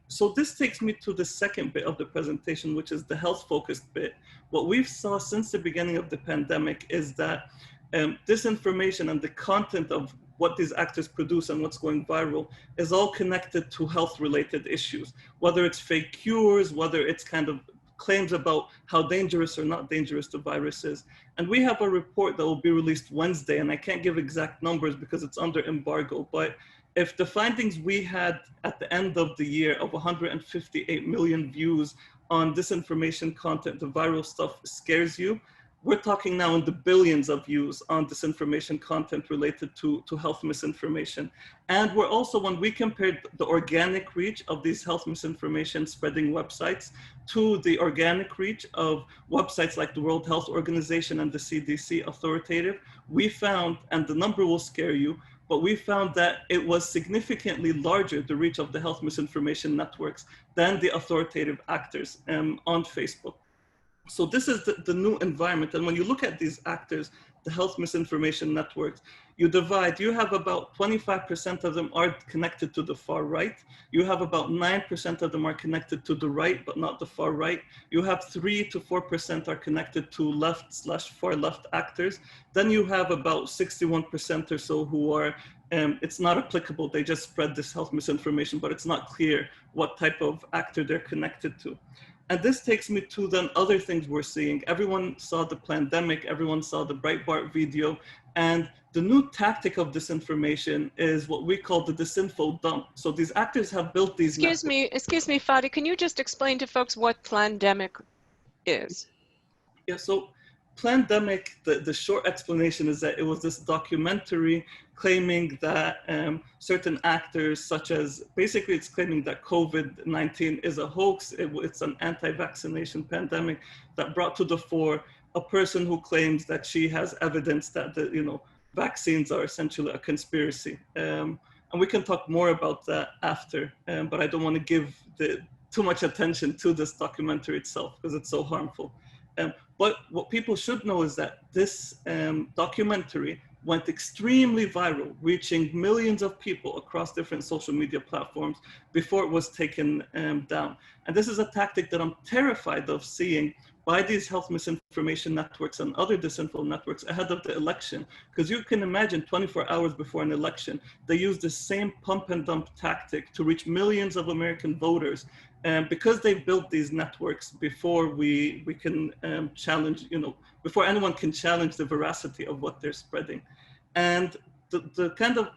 So this takes me to the second bit of the presentation, which is the health-focused bit. What we've saw since the beginning of the pandemic is that disinformation and the content of what these actors produce and what's going viral is all connected to health-related issues, whether it's fake cures, whether it's kind of claims about how dangerous or not dangerous the virus is. And we have a report that will be released Wednesday, and I can't give exact numbers because it's under embargo, but if the findings we had at the end of the year of 158 million views on disinformation content, the viral stuff, scares you, we're talking now in the billions of views on disinformation content related to health misinformation. And we're also, when we compared the organic reach of these health misinformation spreading websites to the organic reach of websites like the World Health Organization and the CDC authoritative, we found, and the number will scare you, but we found that it was significantly larger, the reach of the health misinformation networks, than the authoritative actors on Facebook. So this is the new environment. And when you look at these actors, the health misinformation networks, you have about 25% of them are connected to the far right. You have about 9% of them are connected to the right, but not the far right. You have 3 to 4% are connected to left/far left actors. Then you have about 61% or so who are, it's not applicable. They just spread this health misinformation, but it's not clear what type of actor they're connected to. And this takes me to then other things we're seeing. Everyone saw the pandemic, everyone saw the Breitbart video, and the new tactic of disinformation is what we call the disinfo dump. So these actors have built these— Excuse me, Fadi, can you just explain to folks what pandemic is? Yeah, so pandemic, the short explanation is that it was this documentary claiming that certain actors, such as, basically it's claiming that COVID-19 is a hoax, it's an anti-vaccination pandemic that brought to the fore a person who claims that she has evidence that the vaccines are essentially a conspiracy. And we can talk more about that after, but I don't want to give too much attention to this documentary itself because it's so harmful. But what people should know is that this documentary went extremely viral, reaching millions of people across different social media platforms before it was taken down. And this is a tactic that I'm terrified of seeing by these health misinformation networks and other disinfo networks ahead of the election. Because you can imagine 24 hours before an election, they use the same pump and dump tactic to reach millions of American voters. Because they've built these networks before we can challenge, before anyone can challenge the veracity of what they're spreading. And the kind of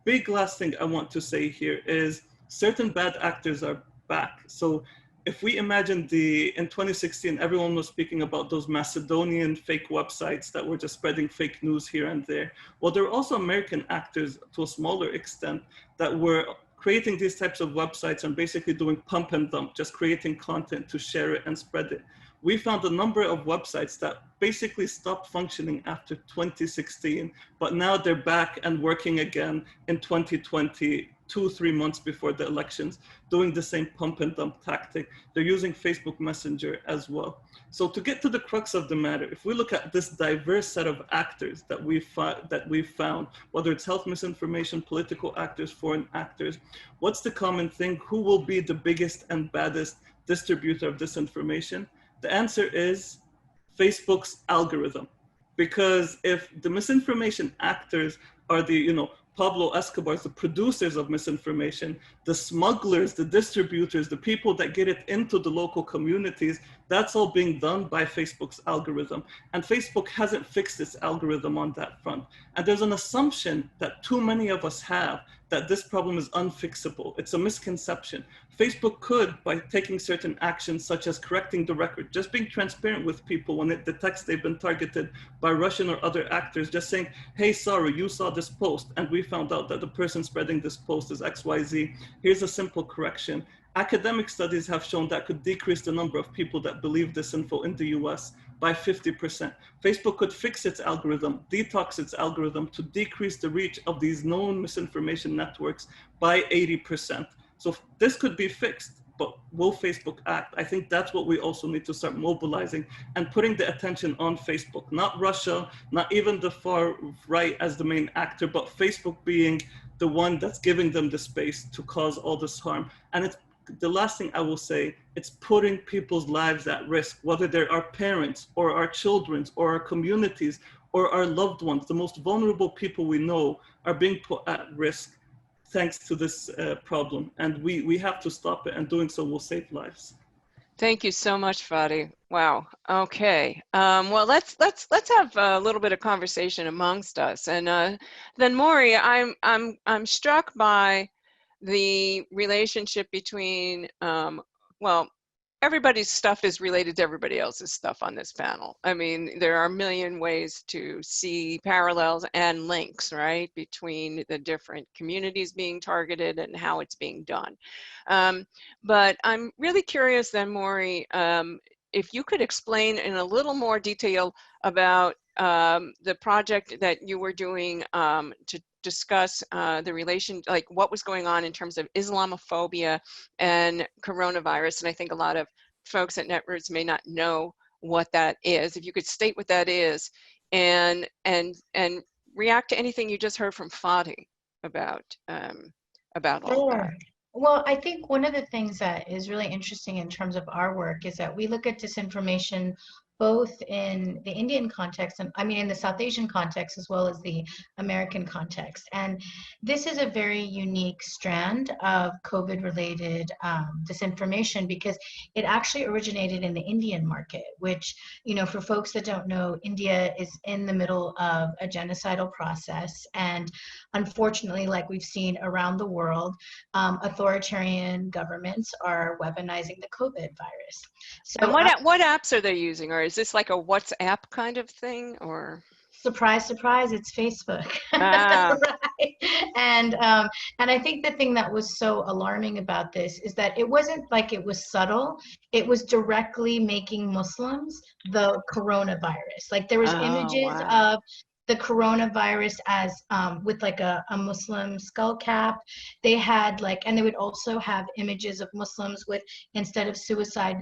big last thing I want to say here is certain bad actors are back. So if we imagine in 2016, everyone was speaking about those Macedonian fake websites that were just spreading fake news here and there. Well, there are also American actors to a smaller extent that were creating these types of websites and basically doing pump and dump, just creating content to share it and spread it. We found a number of websites that basically stopped functioning after 2016, but now they're back and working again in 2020 2-3 months before the elections, doing the same pump and dump tactic. They're using Facebook Messenger as well. So to get to the crux of the matter, if we look at this diverse set of actors that we've found, whether it's health misinformation, political actors, foreign actors, what's the common thing? Who will be the biggest and baddest distributor of disinformation? The answer is Facebook's algorithm. Because if the misinformation actors are the, Pablo Escobar's, the producers of misinformation, the smugglers, the distributors, the people that get it into the local communities, that's all being done by Facebook's algorithm. And Facebook hasn't fixed its algorithm on that front. And there's an assumption that too many of us have that this problem is unfixable. It's a misconception. Facebook could, by taking certain actions such as correcting the record, just being transparent with people when it detects they've been targeted by Russian or other actors, just saying, hey, sorry, you saw this post and we found out that the person spreading this post is XYZ. Here's a simple correction. Academic studies have shown that could decrease the number of people that believe this info in the US by 50%. Facebook could fix its algorithm, detox its algorithm to decrease the reach of these known misinformation networks by 80%. So this could be fixed, but will Facebook act? I think that's what we also need to start mobilizing and putting the attention on Facebook, not Russia, not even the far right as the main actor, but Facebook being the one that's giving them the space to cause all this harm. And it's the last thing I will say, it's putting people's lives at risk, whether they're our parents or our children's or our communities or our loved ones. The most vulnerable people we know are being put at risk thanks to this problem. And we have to stop it, and doing so will save lives. Thank you so much, Fadi. Wow. Okay. Well, let's have a little bit of conversation amongst us. And then Maury, I'm struck by the relationship between, well, everybody's stuff is related to everybody else's stuff on this panel. I mean, there are a million ways to see parallels and links, right, between the different communities being targeted and how it's being done. But I'm really curious then, Maury, if you could explain in a little more detail about the project that you were doing to discuss the relation, like what was going on in terms of Islamophobia and coronavirus. And I think a lot of folks at Netroots may not know what that is. If you could state what that is and react to anything you just heard from Fadi about all that. Well, I think one of the things that is really interesting in terms of our work is that we look at disinformation both in the Indian context, and I mean in the South Asian context, as well as the American context. And this is a very unique strand of COVID-related disinformation because it actually originated in the Indian market, which, for folks that don't know, India is in the middle of a genocidal process. And unfortunately, like we've seen around the world, authoritarian governments are weaponizing the COVID virus. So, and what apps are they using? Or is this like a WhatsApp kind of thing, or? Surprise, surprise, it's Facebook. Ah. Right. And I think the thing that was so alarming about this is that it wasn't like it was subtle. It was directly making Muslims the coronavirus. Like there was images of the coronavirus as with like a Muslim skull cap. They had and they would also have images of Muslims with, instead of suicide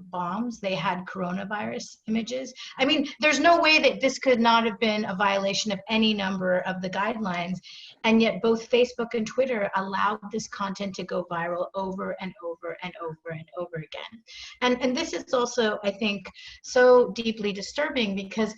bombs, they had coronavirus images. I mean, there's no way that this could not have been a violation of any number of the guidelines. And yet both Facebook and Twitter allowed this content to go viral over and over and over and over again. And this is also, I think, so deeply disturbing because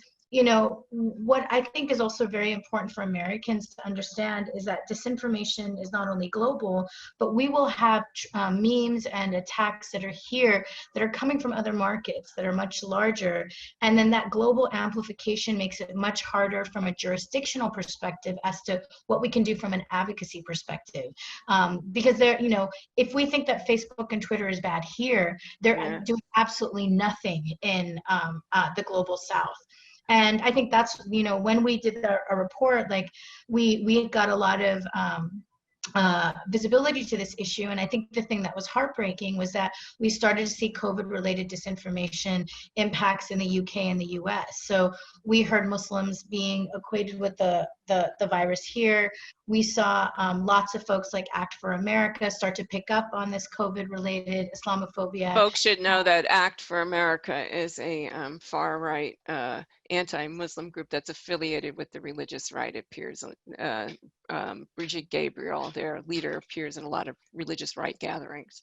what I think is also very important for Americans to understand is that disinformation is not only global, but we will have memes and attacks that are here that are coming from other markets that are much larger. And then that global amplification makes it much harder from a jurisdictional perspective as to what we can do from an advocacy perspective. Because if we think that Facebook and Twitter is bad here, they're doing absolutely nothing in the global South. And I think that's, when we did a report, we got a lot of visibility to this issue. And I think the thing that was heartbreaking was that we started to see COVID-related disinformation impacts in the UK and the US. So we heard Muslims being equated with the virus here. We saw lots of folks like Act for America start to pick up on this COVID-related Islamophobia. Folks should know that Act for America is a far-right anti-Muslim group that's affiliated with the religious right. It appears, Bridget Gabriel, their leader, appears in a lot of religious right gatherings.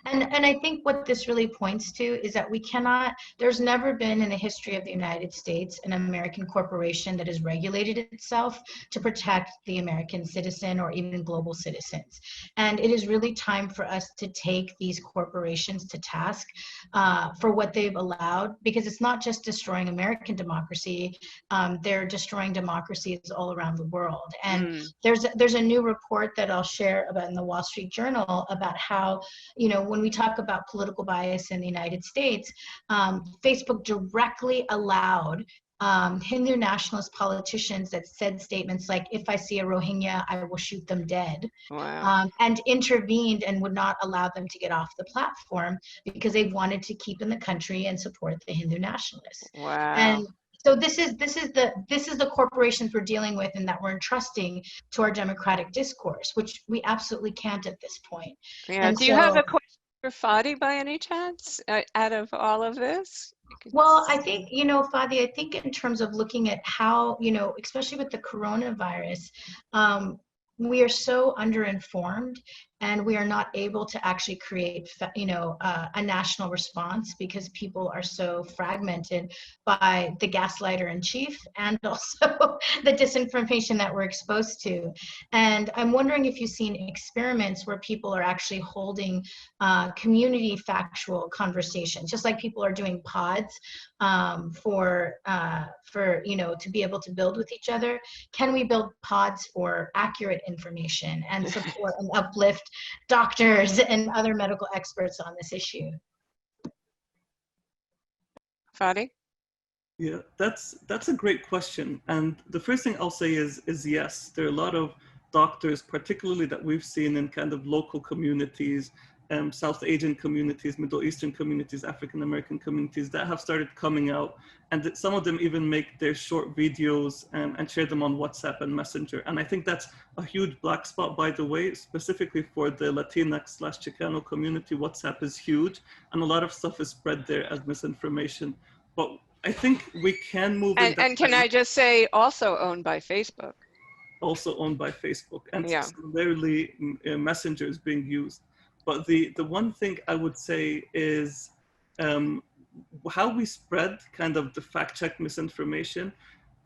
And I think what this really points to is that we cannot, there's never been in the history of the United States an American corporation that has regulated itself to protect the American citizen or even global citizens. And it is really time for us to take these corporations to task for what they've allowed, because it's not just destroying American democracy, they're destroying democracies all around the world. And there's a new report that I'll share about in the Wall Street Journal about how, you know, when we talk about political bias in the United States, Facebook directly allowed Hindu nationalist politicians that said statements like, if I see a Rohingya, I will shoot them dead. Wow. And intervened and would not allow them to get off the platform because they wanted to keep in the country and support the Hindu nationalists. Wow. And so this is the corporations we're dealing with and that we're entrusting to our democratic discourse, which we absolutely can't at this point. Yeah. And Do you have a question for Fadi by any chance out of all of this? Well, I think, you know, Fadi, I think in terms of looking at how, you know, especially with the coronavirus, we are so underinformed and we are not able to actually create, you know, a national response because people are so fragmented by the gaslighter in chief and also the disinformation that we're exposed to. And I'm wondering if you've seen experiments where people are actually holding community factual conversations, just like people are doing pods for you know, to be able to build with each other. Can we build pods for accurate information and support and uplift doctors and other medical experts on this issue? Fadi? Yeah, that's a great question. And the first thing I'll say is yes, there are a lot of doctors, particularly that we've seen in kind of local communities, South Asian communities, Middle Eastern communities, African American communities that have started coming out, and some of them even make their short videos and share them on WhatsApp and Messenger. And I think that's a huge black spot, by the way, specifically for the Latinx/Chicano community. WhatsApp is huge, and a lot of stuff is spread there as misinformation. But I think we can move in that And can I just say, also owned by Facebook? Also owned by Facebook, and yeah. Rarely Messenger is being used. But the one thing I would say is how we spread kind of the fact check misinformation,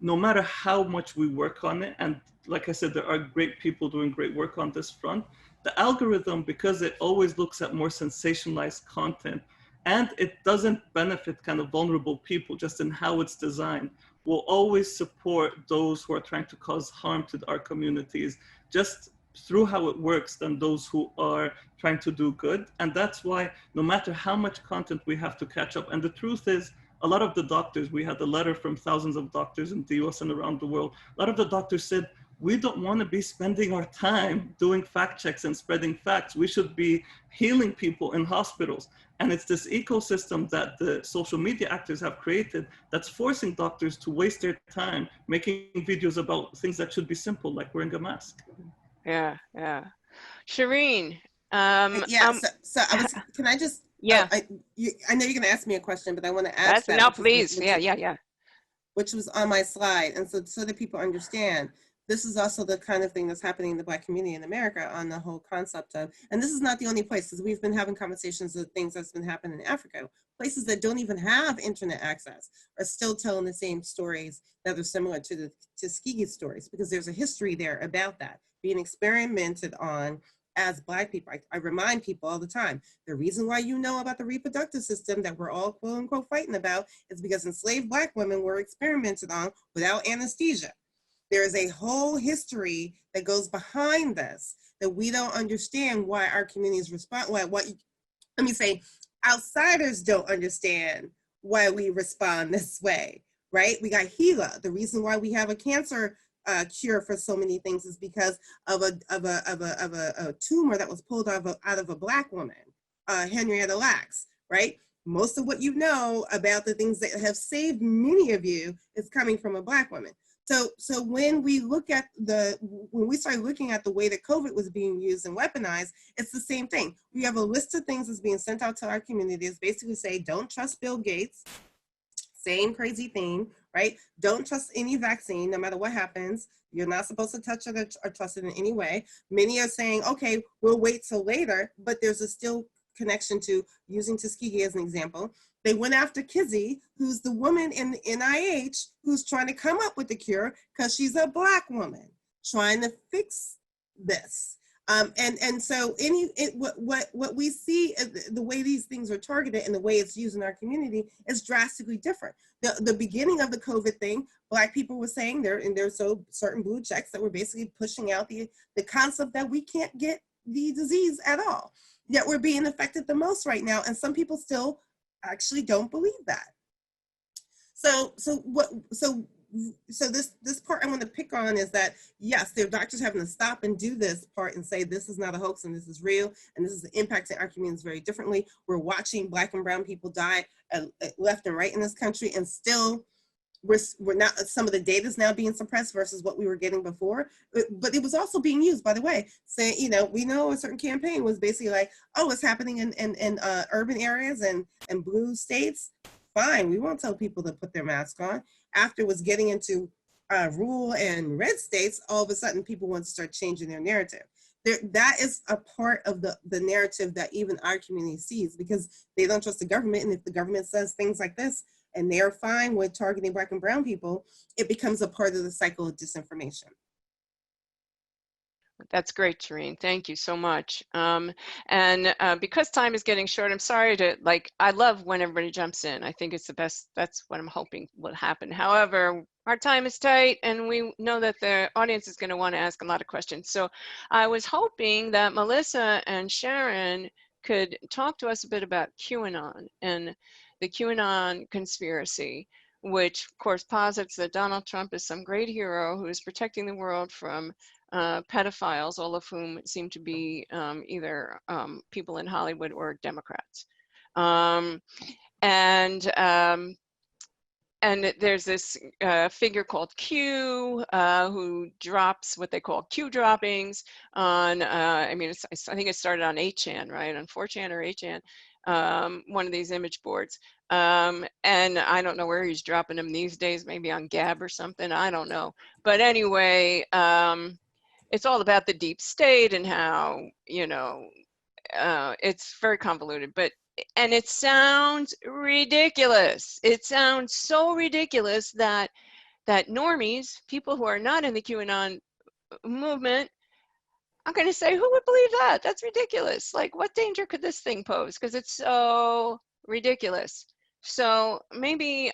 no matter how much we work on it. And like I said, there are great people doing great work on this front. The algorithm, because it always looks at more sensationalized content and it doesn't benefit kind of vulnerable people just in how it's designed, will always support those who are trying to cause harm to our communities, just through how it works, than those who are trying to do good. And that's why no matter how much content we have to catch up, and the truth is, a lot of the doctors, we had a letter from thousands of doctors in the US and around the world, a lot of the doctors said, we don't want to be spending our time doing fact checks and spreading facts. We should be healing people in hospitals. And it's this ecosystem that the social media actors have created that's forcing doctors to waste their time making videos about things that should be simple, like wearing a mask. Yeah, yeah. Shireen. So I was, can I just, yeah. I know you're going to ask me a question, but I want to ask that. No, please. Yeah. Which was on my slide. And so that people understand, this is also the kind of thing that's happening in the Black community in America on the whole concept of, and this is not the only place, because we've been having conversations of things that's been happening in Africa. Places that don't even have internet access are still telling the same stories that are similar to the Tuskegee stories, because there's a history there about that being experimented on as Black people. I remind people all the time, the reason why you know about the reproductive system that we're all quote unquote fighting about is because enslaved Black women were experimented on without anesthesia. There is a whole history that goes behind this that we don't understand why our communities respond, outsiders don't understand why we respond this way, right? We got HeLa, the reason why we have a cancer cure for so many things is because of a tumor that was pulled out of a Black woman, Henrietta Lacks, right? Most of what you know about the things that have saved many of you is coming from a Black woman. So when we started looking at the way that COVID was being used and weaponized, it's the same thing. We have a list of things that's being sent out to our communities, basically say, don't trust Bill Gates, same crazy thing, right? Don't trust any vaccine, no matter what happens. You're not supposed to touch it or trust it in any way. Many are saying, okay, we'll wait till later, but there's a still connection to, using Tuskegee as an example, they went after Kizzy, who's the woman in the NIH who's trying to come up with the cure because she's a Black woman trying to fix this. And so what we see, the way these things are targeted and the way it's used in our community is drastically different. The beginning of the COVID thing, Black people were saying there's so certain blue checks that were basically pushing out the concept that we can't get the disease at all. Yet we're being affected the most right now, and some people still actually don't believe that. So this part I want to pick on is that, yes, their doctors having to stop and do this part and say this is not a hoax and this is real and this is impacting our communities very differently. We're watching Black and brown people die left and right in this country, and still we're not, some of the data is now being suppressed versus what we were getting before. But it was also being used, by the way, saying, we know a certain campaign was basically like, oh, it's happening in urban areas and blue states. Fine, we won't tell people to put their mask on. After it was getting into rural and red states, all of a sudden people want to start changing their narrative. That is a part of the narrative that even our community sees, because they don't trust the government. And if the government says things like this, and they're fine with targeting Black and brown people, it becomes a part of the cycle of disinformation. That's great, Shireen. Thank you so much. Because time is getting short, I'm sorry to, I love when everybody jumps in. I think it's the best. That's what I'm hoping will happen. However, our time is tight, and we know that the audience is going to want to ask a lot of questions. So I was hoping that Melissa and Sharon could talk to us a bit about QAnon and the QAnon conspiracy, which of course posits that Donald Trump is some great hero who is protecting the world from pedophiles, all of whom seem to be either people in Hollywood or Democrats. And there's this figure called Q who drops what they call Q droppings on, I think it started on 8chan, right? On 4chan or 8chan, one of these image boards. And I don't know where he's dropping them these days, maybe on Gab or something, I don't know. But anyway, it's all about the deep state and how, it's very convoluted, and it sounds ridiculous. It sounds so ridiculous that normies, people who are not in the QAnon movement, I'm going to say, who would believe that? That's ridiculous. Like, what danger could this thing pose? Because it's so ridiculous. So maybe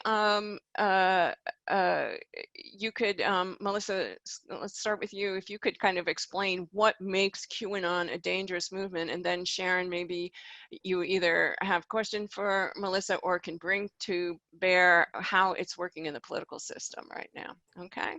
you could, Melissa, let's start with you. If you could kind of explain what makes QAnon a dangerous movement, and then Sharon, maybe you either have a question for Melissa or can bring to bear how it's working in the political system right now. Okay,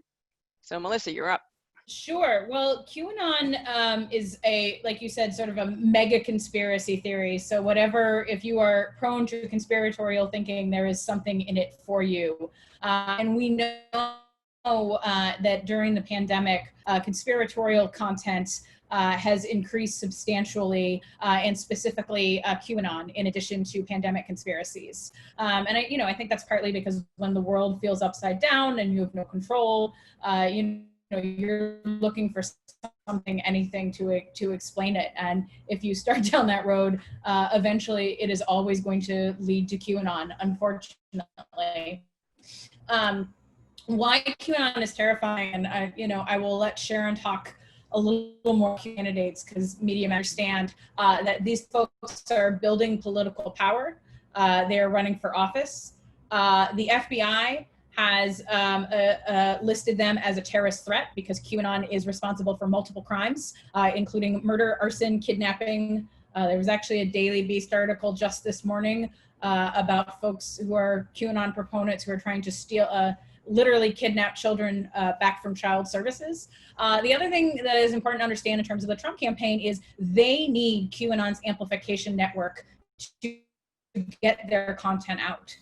so Melissa, you're up. Sure. Well, QAnon is like you said, sort of a mega conspiracy theory. So if you are prone to conspiratorial thinking, there is something in it for you. And we know that during the pandemic, conspiratorial content has increased substantially, and specifically QAnon, in addition to pandemic conspiracies. And I think that's partly because when the world feels upside down and you have no control, you're looking for something, anything to explain it. And if you start down that road, eventually it is always going to lead to QAnon, unfortunately. Why QAnon is terrifying, and I will let Sharon talk a little more candidates, because media understand that these folks are building political power. They are running for office. The FBI has listed them as a terrorist threat because QAnon is responsible for multiple crimes, including murder, arson, kidnapping. There was actually a Daily Beast article just this morning about folks who are QAnon proponents who are trying to steal, literally kidnap children back from child services. The other thing that is important to understand in terms of the Trump campaign is they need QAnon's amplification network to get their content out.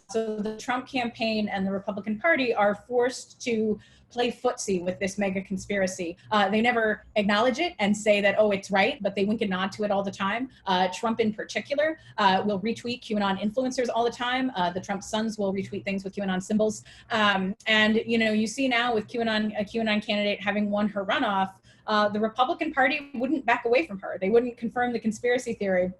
So the Trump campaign and the Republican Party are forced to play footsie with this mega conspiracy. They never acknowledge it and say that, oh, it's right, but they wink and nod to it all the time. Trump in particular will retweet QAnon influencers all the time. The Trump sons will retweet things with QAnon symbols. And you see now with a QAnon candidate having won her runoff, the Republican Party wouldn't back away from her. They wouldn't confirm the conspiracy theory,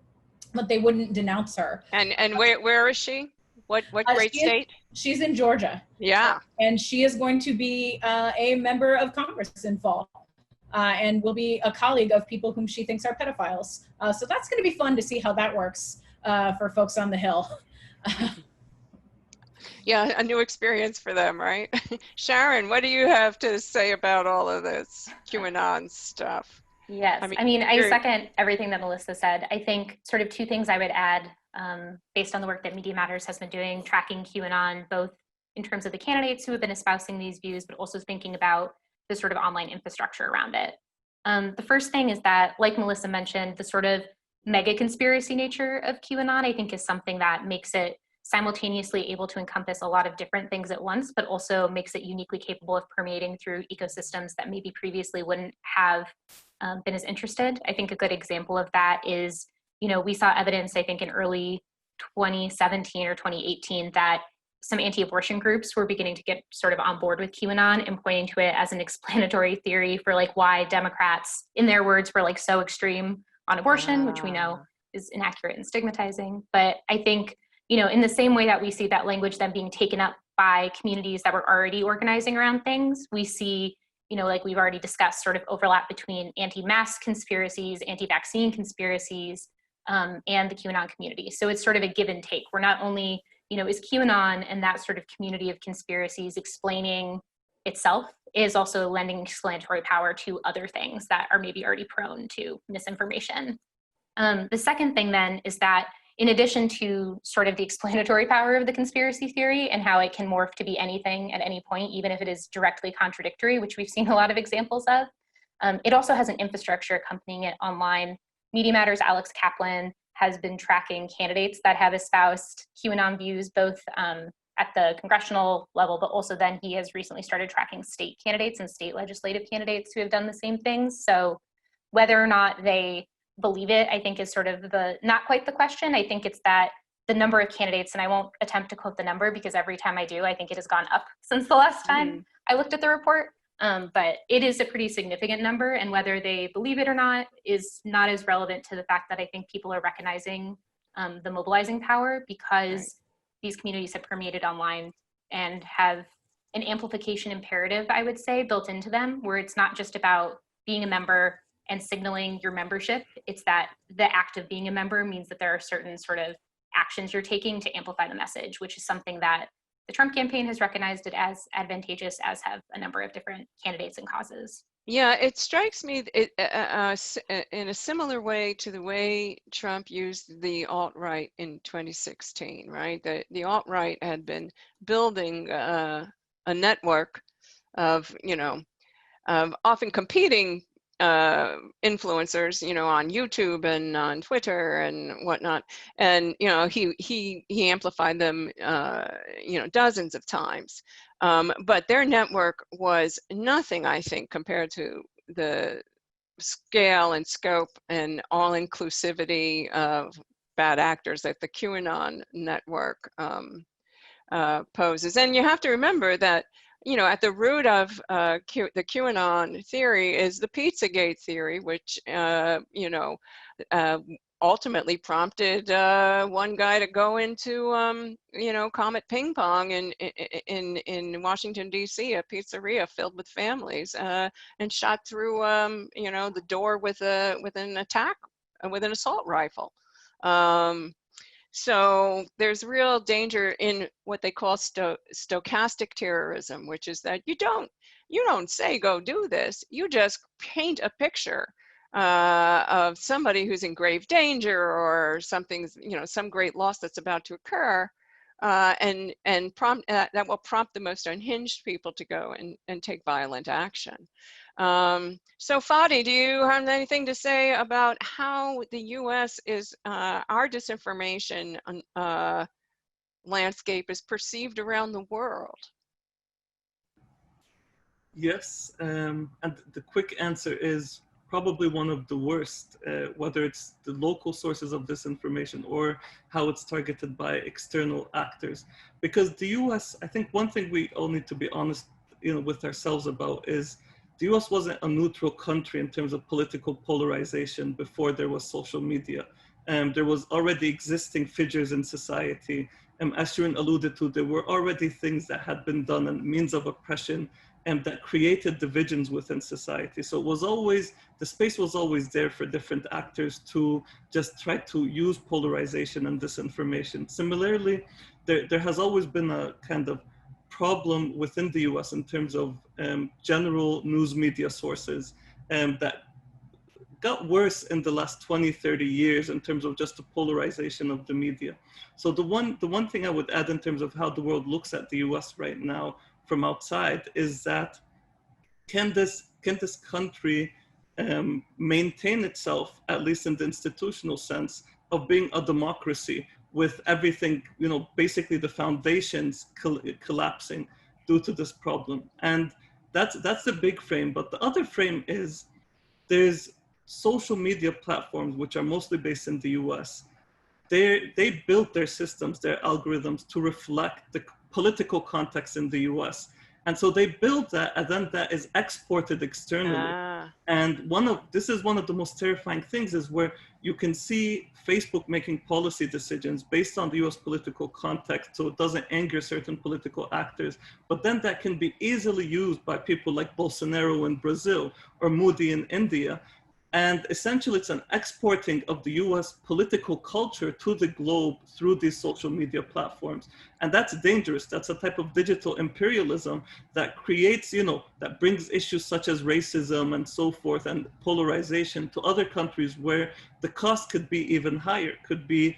but they wouldn't denounce her. And where is she? What great state? She's in Georgia. Yeah. And she is going to be a member of Congress in fall, and will be a colleague of people whom she thinks are pedophiles. So that's going to be fun to see how that works for folks on the Hill. Yeah, a new experience for them, right? Sharon, what do you have to say about all of this QAnon stuff? Yes, I second everything that Melissa said. I think sort of two things I would add based on the work that Media Matters has been doing, tracking QAnon, both in terms of the candidates who have been espousing these views, but also thinking about the sort of online infrastructure around it. The first thing is that, like Melissa mentioned, the sort of mega conspiracy nature of QAnon, I think, is something that makes it simultaneously able to encompass a lot of different things at once, but also makes it uniquely capable of permeating through ecosystems that maybe previously wouldn't have been as interested. I think a good example of that is, we saw evidence, I think, in early 2017 or 2018 that some anti-abortion groups were beginning to get sort of on board with QAnon and pointing to it as an explanatory theory for like why Democrats, in their words, were like so extreme on abortion, which we know is inaccurate and stigmatizing. But I think, in the same way that we see that language then being taken up by communities that were already organizing around things, we see, like we've already discussed, sort of overlap between anti-mask conspiracies, anti-vaccine conspiracies, and the QAnon community. So it's sort of a give and take. We're not only, is QAnon and that sort of community of conspiracies explaining itself, is also lending explanatory power to other things that are maybe already prone to misinformation. The second thing then is that in addition to sort of the explanatory power of the conspiracy theory and how it can morph to be anything at any point, even if it is directly contradictory, which we've seen a lot of examples of, it also has an infrastructure accompanying it online. Media Matters' Alex Kaplan has been tracking candidates that have espoused QAnon views, both at the congressional level, but also then he has recently started tracking state candidates and state legislative candidates who have done the same things. So whether or not they believe it, I think, is sort of not quite the question. I think it's that the number of candidates, and I won't attempt to quote the number because every time I do, I think it has gone up since the last time I looked at the report. But it is a pretty significant number, and whether they believe it or not is not as relevant to the fact that I think people are recognizing the mobilizing power, because these communities have permeated online and have an amplification imperative, I would say, built into them, where it's not just about being a member and signaling your membership. It's that the act of being a member means that there are certain sort of actions you're taking to amplify the message, which is something that the Trump campaign has recognized it as advantageous, as have a number of different candidates and causes. Yeah, it strikes me in a similar way to the way Trump used the alt-right in 2016, right? The alt-right had been building a network of, often competing influencers, on YouTube and on Twitter and whatnot, and he amplified them, dozens of times, but their network was nothing, I think, compared to the scale and scope and all-inclusivity of bad actors that the QAnon network poses. And you have to remember that at the root of the QAnon theory is the Pizzagate theory, which, ultimately prompted one guy to go into, Comet Ping Pong in Washington, D.C., a pizzeria filled with families, and shot through, the door with an assault rifle. So there's real danger in what they call stochastic terrorism, which is that you don't say go do this. You just paint a picture of somebody who's in grave danger or something's, some great loss that's about to occur, and prompt that will prompt the most unhinged people to go and take violent action. So Fadi, do you have anything to say about how the U.S. is our disinformation landscape is perceived around the world? Yes, and the quick answer is probably one of the worst, whether it's the local sources of disinformation or how it's targeted by external actors. Because the US, I think one thing we all need to be honest, with ourselves about is the US wasn't a neutral country in terms of political polarization before there was social media. There was already existing figures in society. As Shireen alluded to, there were already things that had been done and means of oppression and that created divisions within society. So it was always, the space was always there for different actors to just try to use polarization and disinformation. Similarly, there has always been a kind of problem within the US in terms of general news media sources that got worse in the last 20, 30 years in terms of just the polarization of the media. So the one thing I would add in terms of how the world looks at the US right now from outside is that can this country maintain itself, at least in the institutional sense, of being a democracy with everything, basically the foundations collapsing due to this problem. And that's the big frame. But the other frame is there's social media platforms, which are mostly based in the US. They built their systems, their algorithms to reflect the political context in the US. And so they build that, and then that is exported externally. And this is one of the most terrifying things, is where you can see Facebook making policy decisions based on the US political context, so it doesn't anger certain political actors. But then that can be easily used by people like Bolsonaro in Brazil or Modi in India. And essentially, it's an exporting of the US political culture to the globe through these social media platforms. And that's dangerous. That's a type of digital imperialism that creates, that brings issues such as racism and so forth and polarization to other countries where the cost could be even higher. Could be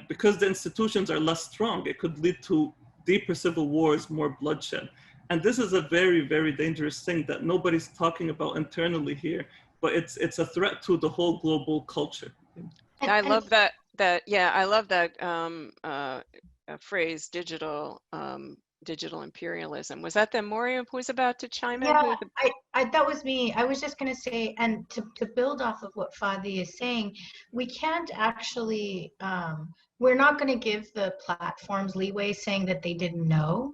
because the institutions are less strong, it could lead to deeper civil wars, more bloodshed. And this is a very, very dangerous thing that nobody's talking about internally here. But it's a threat to the whole global culture. I love that. I love that phrase, digital imperialism. Was that the Moriam who was about to chime in? Yeah, that was me. I was just going to say, and to build off of what Fadi is saying, we can't actually, we're not going to give the platforms leeway saying that they didn't know,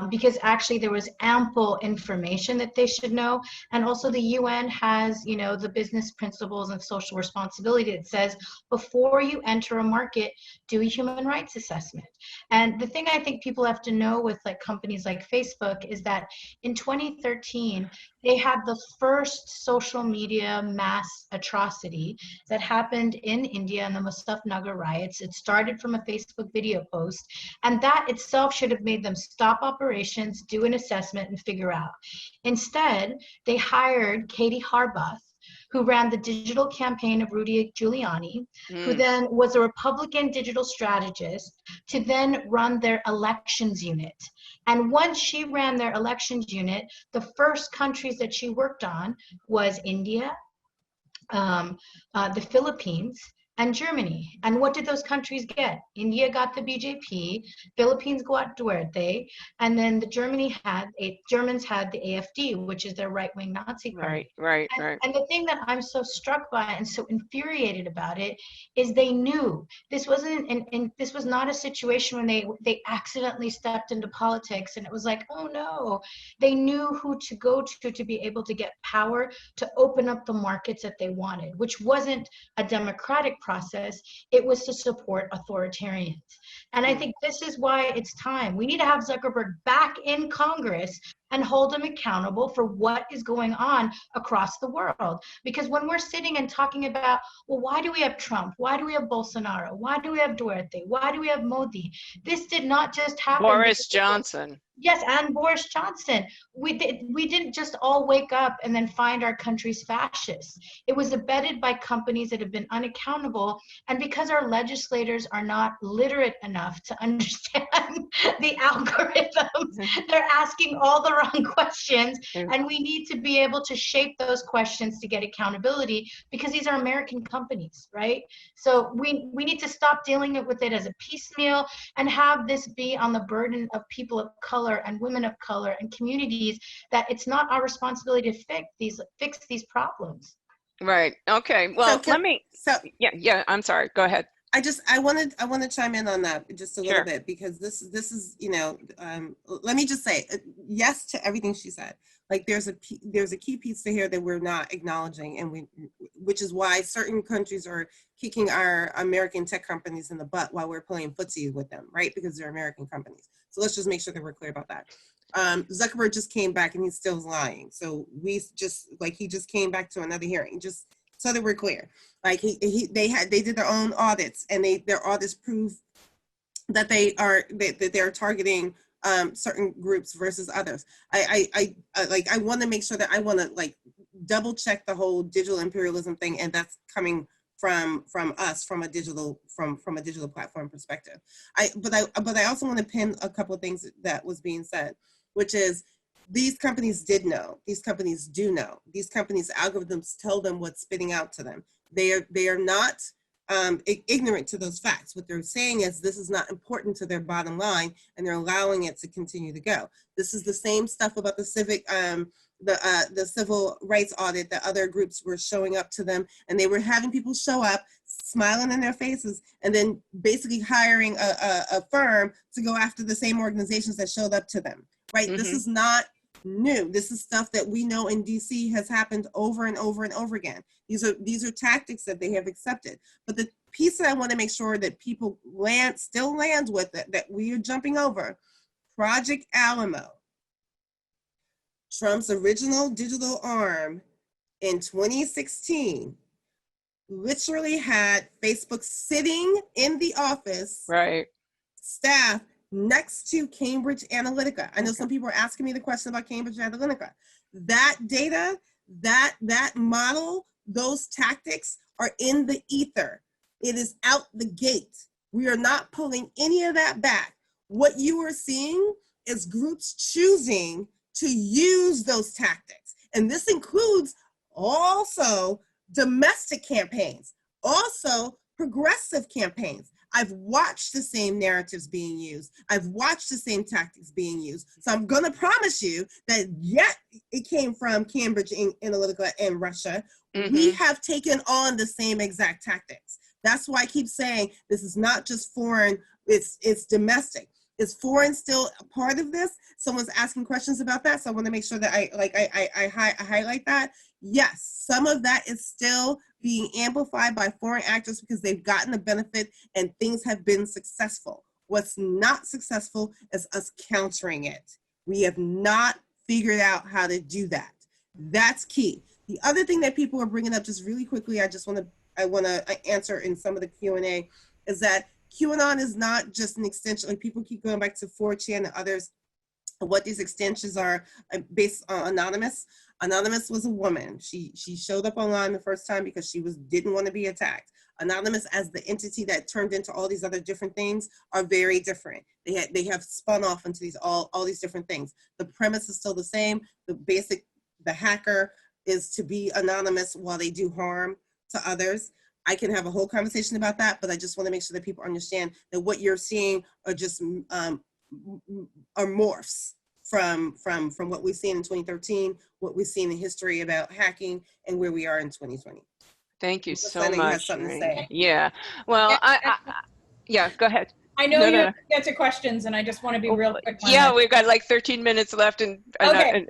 because actually there was ample information that they should know. And also the UN has, the business principles and social responsibility that says before you enter a market, do a human rights assessment. And the thing I think people have to know with like companies like Facebook is that in 2013, they had the first social media mass atrocity that happened in India in the Muzaffarnagar riots. It started from a Facebook video post, and that itself should have made them stop operations, do an assessment, and figure out. Instead, they hired Katie Harbath, who ran the digital campaign of Rudy Giuliani, who then was a Republican digital strategist, to then run their elections unit. And once she ran their elections unit, the first countries that she worked on was India, the Philippines, and Germany. And what did those countries get? India got the BJP, Philippines got Duarte, and then the Germans had the AfD, which is their right-wing Nazi party. Right. And the thing that I'm so struck by and so infuriated about it is they knew this wasn't, and this was not a situation when they accidentally stepped into politics and it was like, oh no, they knew who to go to be able to get power to open up the markets that they wanted, which wasn't a democratic process, it was to support authoritarians. And I think this is why it's time. We need to have Zuckerberg back in Congress and hold them accountable for what is going on across the world. Because when we're sitting and talking about, well, why do we have Trump? Why do we have Bolsonaro? Why do we have Duarte? Why do we have Modi? This did not just happen. Boris Johnson. Yes, and Boris Johnson. We didn't just all wake up and then find our country's fascists. It was abetted by companies that have been unaccountable, and because our legislators are not literate enough to understand the algorithms, they're asking all the wrong questions, and we need to be able to shape those questions to get accountability, because these are American companies, right? So we need to stop dealing with it as a piecemeal and have this be on the burden of people of color and women of color and communities, that it's not our responsibility to fix these problems. Right. Okay. Well, yeah, I'm sorry. Go ahead. I want to chime in on that just a little bit, because this is, you know, let me just say yes to everything she said. Like there's a key piece to here that we're not acknowledging, and which is why certain countries are kicking our American tech companies in the butt while we're playing footsie with them, right? Because they're American companies. So let's just make sure that we're clear about that. Zuckerberg just came back and he's still lying. So he just came back to another hearing, just so that we're clear. Like they did their own audits, and their audits prove that they're targeting certain groups versus others. I want to make sure that I want to like double check the whole digital imperialism thing, and that's coming from us from a digital platform perspective. But I also want to pin a couple of things that was being said, which is these companies did know, these companies do know, these companies' algorithms tell them what's spitting out to them. They are not ignorant to those facts. What they're saying is this is not important to their bottom line, and they're allowing it to continue to go. This is the same stuff about the civil rights audit that other groups were showing up to them, and they were having people show up, smiling in their faces, and then basically hiring a firm to go after the same organizations that showed up to them, right? Mm-hmm. This is not new. This is stuff that we know in DC has happened over and over and over again. These are tactics that they have accepted. But the piece that I want to make sure that people still land with, that we are jumping over, Project Alamo, Trump's original digital arm in 2016, literally had Facebook sitting in the office, right, staff next to Cambridge Analytica. I know some people are asking me the question about Cambridge Analytica. That data, that model, those tactics are in the ether. It is out the gate. We are not pulling any of that back. What you are seeing is groups choosing to use those tactics. And this includes also domestic campaigns, also progressive campaigns. I've watched the same narratives being used. I've watched the same tactics being used. So I'm gonna promise you that yet it came from Cambridge Analytica in Russia. Mm-hmm. We have taken on the same exact tactics. That's why I keep saying this is not just foreign, it's domestic. Is foreign still a part of this? Someone's asking questions about that, so I want to make sure that I highlight that. Yes, some of that is still being amplified by foreign actors because they've gotten the benefit and things have been successful. What's not successful is us countering it. We have not figured out how to do that. That's key. The other thing that people are bringing up, just really quickly, I want to answer in some of the Q&A, is that QAnon is not just an extension. Like people keep going back to 4chan and others. What these extensions are based on Anonymous. Anonymous was a woman. She showed up online the first time because she didn't want to be attacked. Anonymous as the entity that turned into all these other different things are very different. They have spun off into all these different things. The premise is still the same. The hacker is to be anonymous while they do harm to others. I can have a whole conversation about that, but I just want to make sure that people understand that what you're seeing are just are morphs from what we've seen in 2013, what we've seen in history about hacking, and where we are in 2020. Thank you so much. To say. Yeah. Well, yeah, go ahead. I know you get to questions, and I just want to be real quick. Yeah, we've got like 13 minutes left, and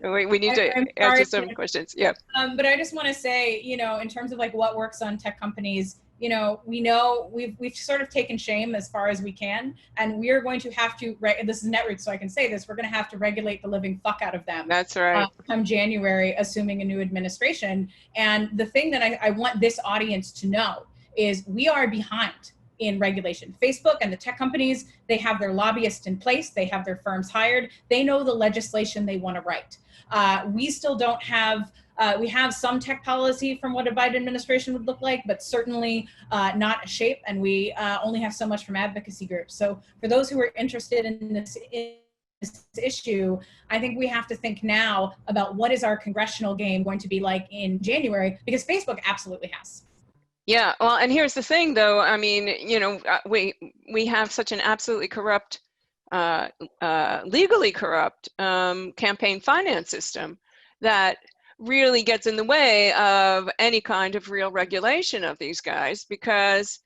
we need to answer some questions. Yeah. But I just want to say, in terms of like what works on tech companies, you know, we know we've sort of taken shame as far as we can, and we are going to have to, this is Netroots, so I can say this, we're going to have to regulate the living fuck out of them. That's right. Come January, assuming a new administration. And the thing that I want this audience to know is we are behind in regulation. Facebook and the tech companies, they have their lobbyists in place, they have their firms hired, they know the legislation they want to write. We still don't have, we have some tech policy from what a Biden administration would look like, but certainly not a shape, and we only have so much from advocacy groups. So for those who are interested in this issue, I think we have to think now about what is our congressional game going to be like in January, because Facebook absolutely has. Yeah, well, and here's the thing, though. I mean, you know, we have such an absolutely corrupt, legally corrupt campaign finance system that really gets in the way of any kind of real regulation of these guys, because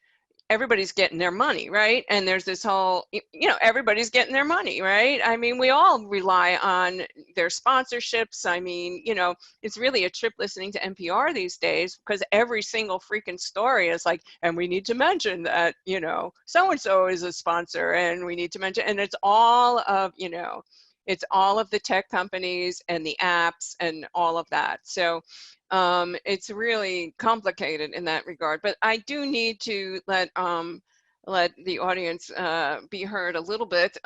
everybody's getting their money, right? And there's this whole, you know, everybody's getting their money, right? I mean, we all rely on their sponsorships. I mean, you know, it's really a trip listening to NPR these days, because every single freaking story is like, and we need to mention that, you know, so-and-so is a sponsor, and we need to mention, and it's all of, you know, it's all of the tech companies and the apps and all of that. So it's really complicated in that regard, but I do need to let the audience be heard a little bit.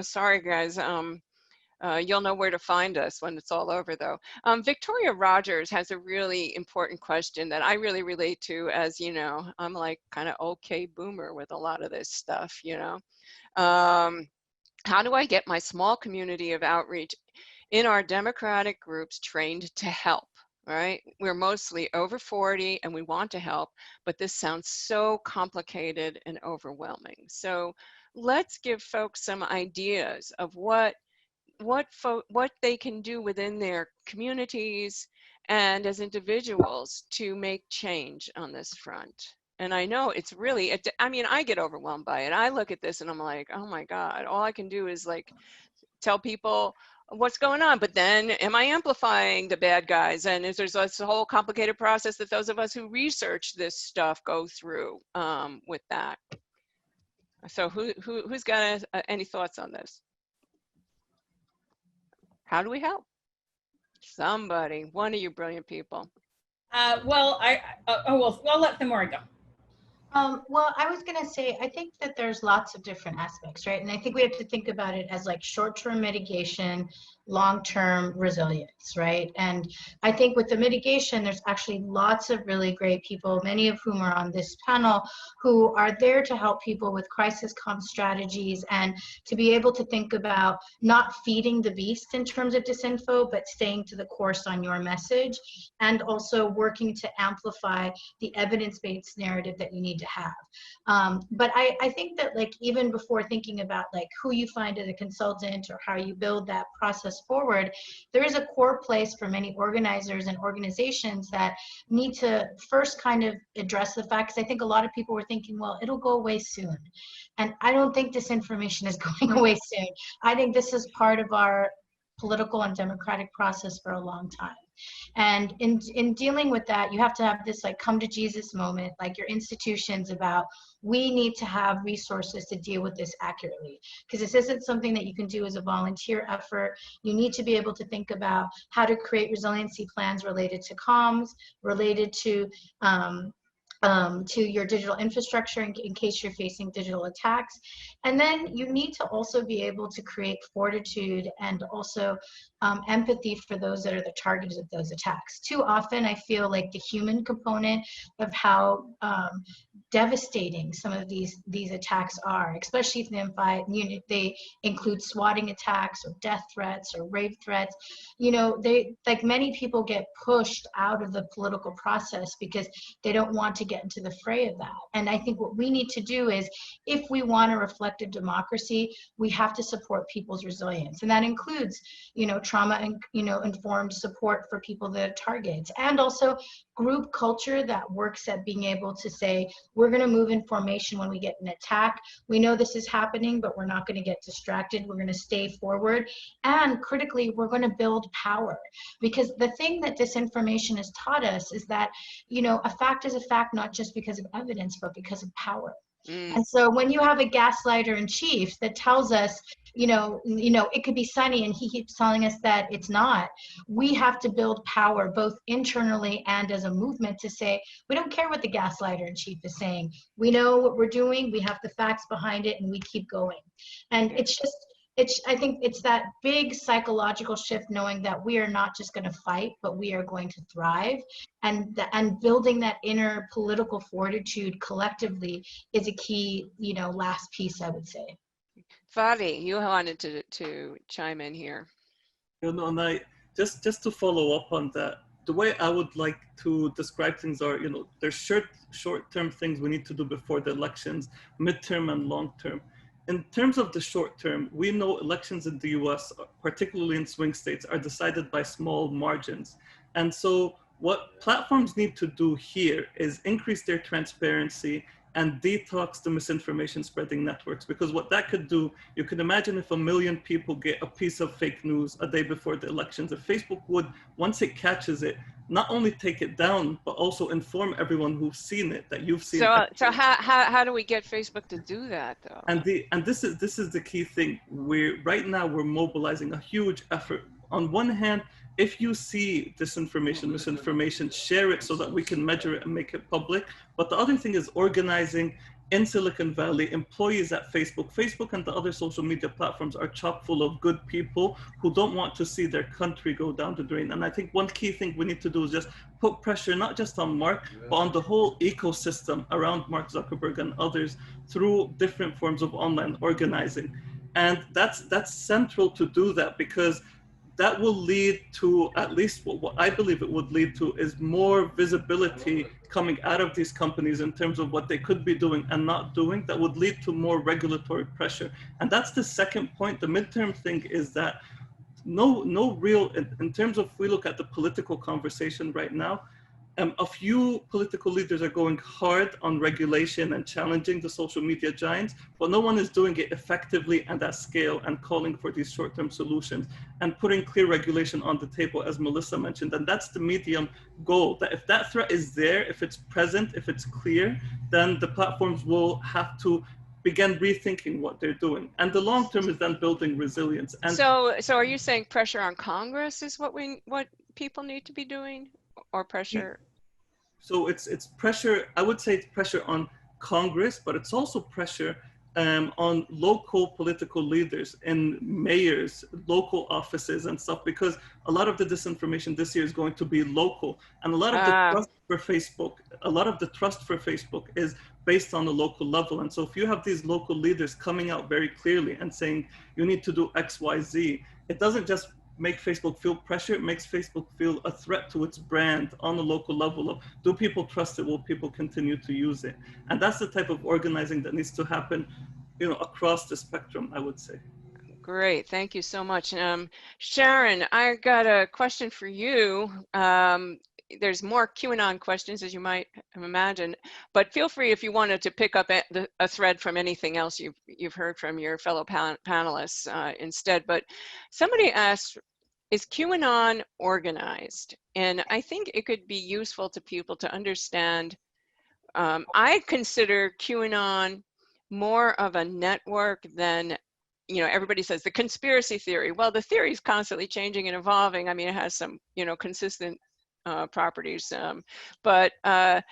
Sorry, guys. You'll know where to find us when it's all over, though. Victoria Rogers has a really important question that I really relate to, as you know, I'm like kind of okay boomer with a lot of this stuff, you know. How do I get my small community of outreach in our democratic groups trained to help? Right? We're mostly over 40 and we want to help, but this sounds so complicated and overwhelming. So let's give folks some ideas of what they can do within their communities and as individuals to make change on this front. And I know it's really, I mean, I get overwhelmed by it. I look at this and I'm like, oh my God, all I can do is like tell people what's going on, but then am I amplifying the bad guys? And there's this whole complicated process that those of us who research this stuff go through with that. So who's got any thoughts on this? How do we help? Somebody, one of you brilliant people. Well, I'll let Thamori go. Well, I was going to say, I think that there's lots of different aspects, right? And I think we have to think about it as like short-term mitigation, long-term resilience, right? And I think with the mitigation, there's actually lots of really great people, many of whom are on this panel, who are there to help people with crisis comm strategies and to be able to think about not feeding the beast in terms of disinfo, but staying to the course on your message, and also working to amplify the evidence-based narrative that you need to have. But I think that like even before thinking about like who you find as a consultant or how you build that process forward, there is a core place for many organizers and organizations that need to first kind of address the fact, because I think a lot of people were thinking, well, it'll go away soon. And I don't think disinformation is going away soon. I think this is part of our political and democratic process for a long time. And in dealing with that, you have to have this like come to Jesus moment, like your institutions, about we need to have resources to deal with this accurately, because this isn't something that you can do as a volunteer effort. You need to be able to think about how to create resiliency plans related to comms, related to your digital infrastructure in case you're facing digital attacks. And then you need to also be able to create fortitude and also empathy for those that are the targets of those attacks. Too often I feel like the human component of how devastating some of these attacks are, especially if they include swatting attacks or death threats or rape threats. You know, they, like many people get pushed out of the political process because they don't want to get into the fray of that. And I think what we need to do is, if we want a reflective democracy, we have to support people's resilience. And that includes, you know, trauma and, informed support for people that it targets, and also group culture that works at being able to say, we're going to move in formation when we get an attack. We know this is happening, but we're not going to get distracted. We're going to stay forward. And critically, we're going to build power. Because the thing that disinformation has taught us is that, a fact is a fact, not just because of evidence, but because of power. And so when you have a gaslighter in chief that tells us, it could be sunny, and he keeps telling us that it's not, we have to build power both internally and as a movement to say, we don't care what the gaslighter in chief is saying. We know what we're doing, we have the facts behind it, and we keep going. And I think it's that big psychological shift, knowing that we are not just going to fight, but we are going to thrive. And building that inner political fortitude collectively is a key, last piece, I would say. Fadi, you wanted to chime in here. And I just to follow up on that, the way I would like to describe things are, there's short-term things we need to do before the elections, midterm and long-term. In terms of the short term, we know elections in the US, particularly in swing states, are decided by small margins. And so what platforms need to do here is increase their transparency and detox the misinformation spreading networks. Because what that could do, you could imagine if 1 million people get a piece of fake news a day before the elections, if Facebook would, once it catches it, not only take it down, but also inform everyone who's seen it that you've seen it. So how do we get Facebook to do that, though? And this is the key thing. Right now we're mobilizing a huge effort. On one hand, if you see disinformation, misinformation, share it so that we can measure it and make it public. But the other thing is organizing in Silicon Valley, employees at Facebook. Facebook and the other social media platforms are chock full of good people who don't want to see their country go down the drain. And I think one key thing we need to do is just put pressure, not just on Mark, but on the whole ecosystem around Mark Zuckerberg and others through different forms of online organizing. And that's central to do that, because that will lead to, at least what I believe it would lead to, is more visibility coming out of these companies in terms of what they could be doing and not doing. That would lead to more regulatory pressure. And that's the second point. The midterm thing is that no real, in terms of, if we look at the political conversation right now, a few political leaders are going hard on regulation and challenging the social media giants, but no one is doing it effectively and at scale and calling for these short-term solutions and putting clear regulation on the table, as Melissa mentioned. And that's the medium goal, that if that threat is there, if it's present, if it's clear, then the platforms will have to begin rethinking what they're doing. And the long term is then building resilience. And so are you saying pressure on Congress is what people need to be doing? Or pressure? So it's pressure, I would say it's pressure on Congress, but it's also pressure on local political leaders and mayors, local offices and stuff, because a lot of the disinformation this year is going to be local. And a lot of the trust for Facebook is based on the local level. And so if you have these local leaders coming out very clearly and saying, you need to do X, Y, Z, it doesn't just make Facebook feel pressure, it makes Facebook feel a threat to its brand on the local level of, do people trust it? Will people continue to use it? And that's the type of organizing that needs to happen, across the spectrum, I would say. Great, thank you so much. Sharon, I got a question for you. There's more QAnon questions, as you might imagine, but feel free if you wanted to pick up a thread from anything else you've heard from your fellow panelists instead. But somebody asked, is QAnon organized? And I think it could be useful to people to understand. I consider QAnon more of a network than, everybody says the conspiracy theory. Well, the theory is constantly changing and evolving. I mean, it has some, consistent properties, but I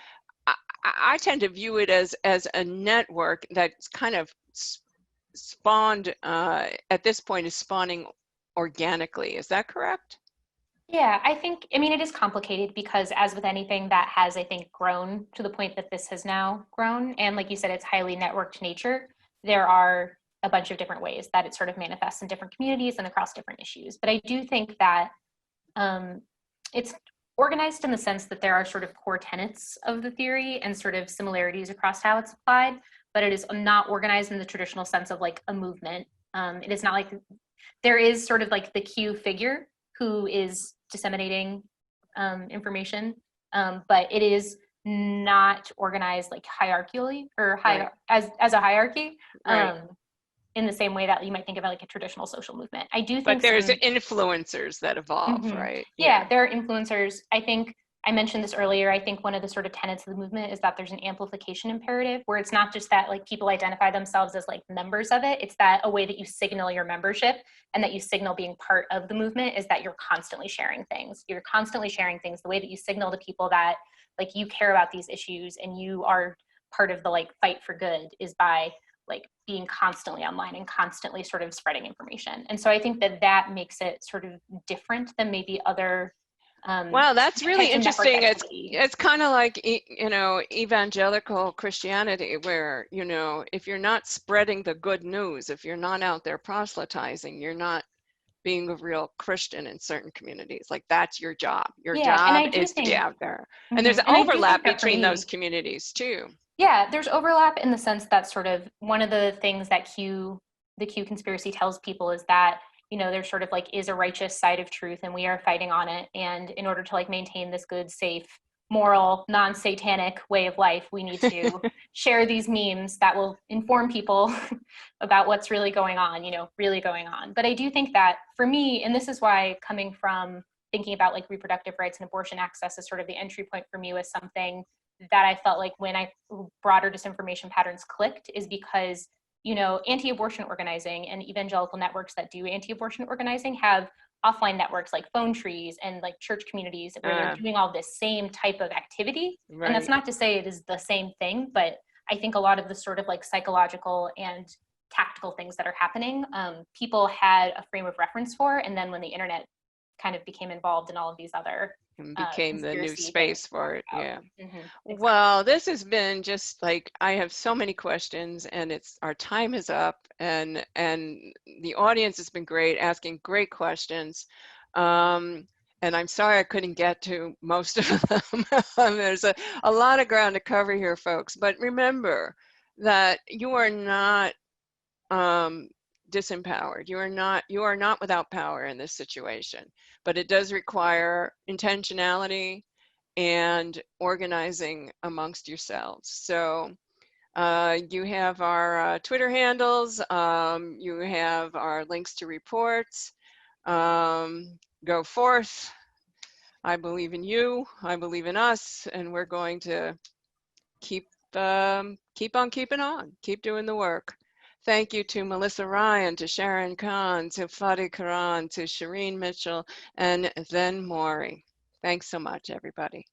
tend to view it as a network that's kind of spawned, at this point, is spawning organically. Is that correct? Yeah, it is complicated because, as with anything that has, I think, grown to the point that this has now grown, and like you said, it's highly networked nature, there are a bunch of different ways that it sort of manifests in different communities and across different issues. But I do think that it's organized in the sense that there are sort of core tenets of the theory and sort of similarities across how it's applied, but it is not organized in the traditional sense of like a movement. It is not like there is sort of like the Q figure who is disseminating information, but it is not organized like hierarchically or as a hierarchy. In the same way that you might think about like a traditional social movement. I do think but there's influencers that evolve, right? Yeah, there are influencers. I think I mentioned this earlier. I think one of the sort of tenets of the movement is that there's an amplification imperative, where it's not just that like people identify themselves as like members of it. It's that a way that you signal your membership and that you signal being part of the movement is that you're constantly sharing things. You're constantly sharing things. The way that you signal to people that like you care about these issues and you are part of the like fight for good is by like being constantly online and constantly sort of spreading information. And so I think that that makes it sort of different than maybe other wow, that's really interesting. It's kind of like, you know, evangelical Christianity, where, you know, if you're not spreading the good news, if you're not out there proselytizing, you're not being a real Christian in certain communities. Like that's your job. Your job is to be out there. And there's overlap between those communities too. Yeah, there's overlap in the sense that sort of one of the things that the Q conspiracy tells people is that, you know, there sort of like is a righteous side of truth and we are fighting on it. And in order to like maintain this good, safe, moral, non-satanic way of life, we need to share these memes that will inform people about what's really going on, you know, really going on. But I do think that for me, and this is why coming from thinking about like reproductive rights and abortion access is sort of the entry point for me was something that I felt like when broader disinformation patterns clicked is because, you know, anti-abortion organizing and evangelical networks that do anti-abortion organizing have offline networks like phone trees and like church communities where they're doing all this same type of activity. And that's not to say it is the same thing, but I think a lot of the sort of like psychological and tactical things that are happening, people had a frame of reference for. And then when the internet kind of became involved in all of these other and became the new space for it. Yeah. Exactly. Well, this has been just like, I have so many questions and our time is up, and the audience has been great, asking great questions. And I'm sorry I couldn't get to most of them. There's a lot of ground to cover here, folks. But remember that you are not disempowered. You are not without power in this situation, but it does require intentionality and organizing amongst yourselves. So you have our Twitter handles, you have our links to reports. Go forth. I believe in you, I believe in us, and we're going to keep on keeping on, keep doing the work. Thank you to Melissa Ryan, to Sharon Khan, to Fadi Karan, to Shireen Mitchell, and then Maury. Thanks so much, everybody.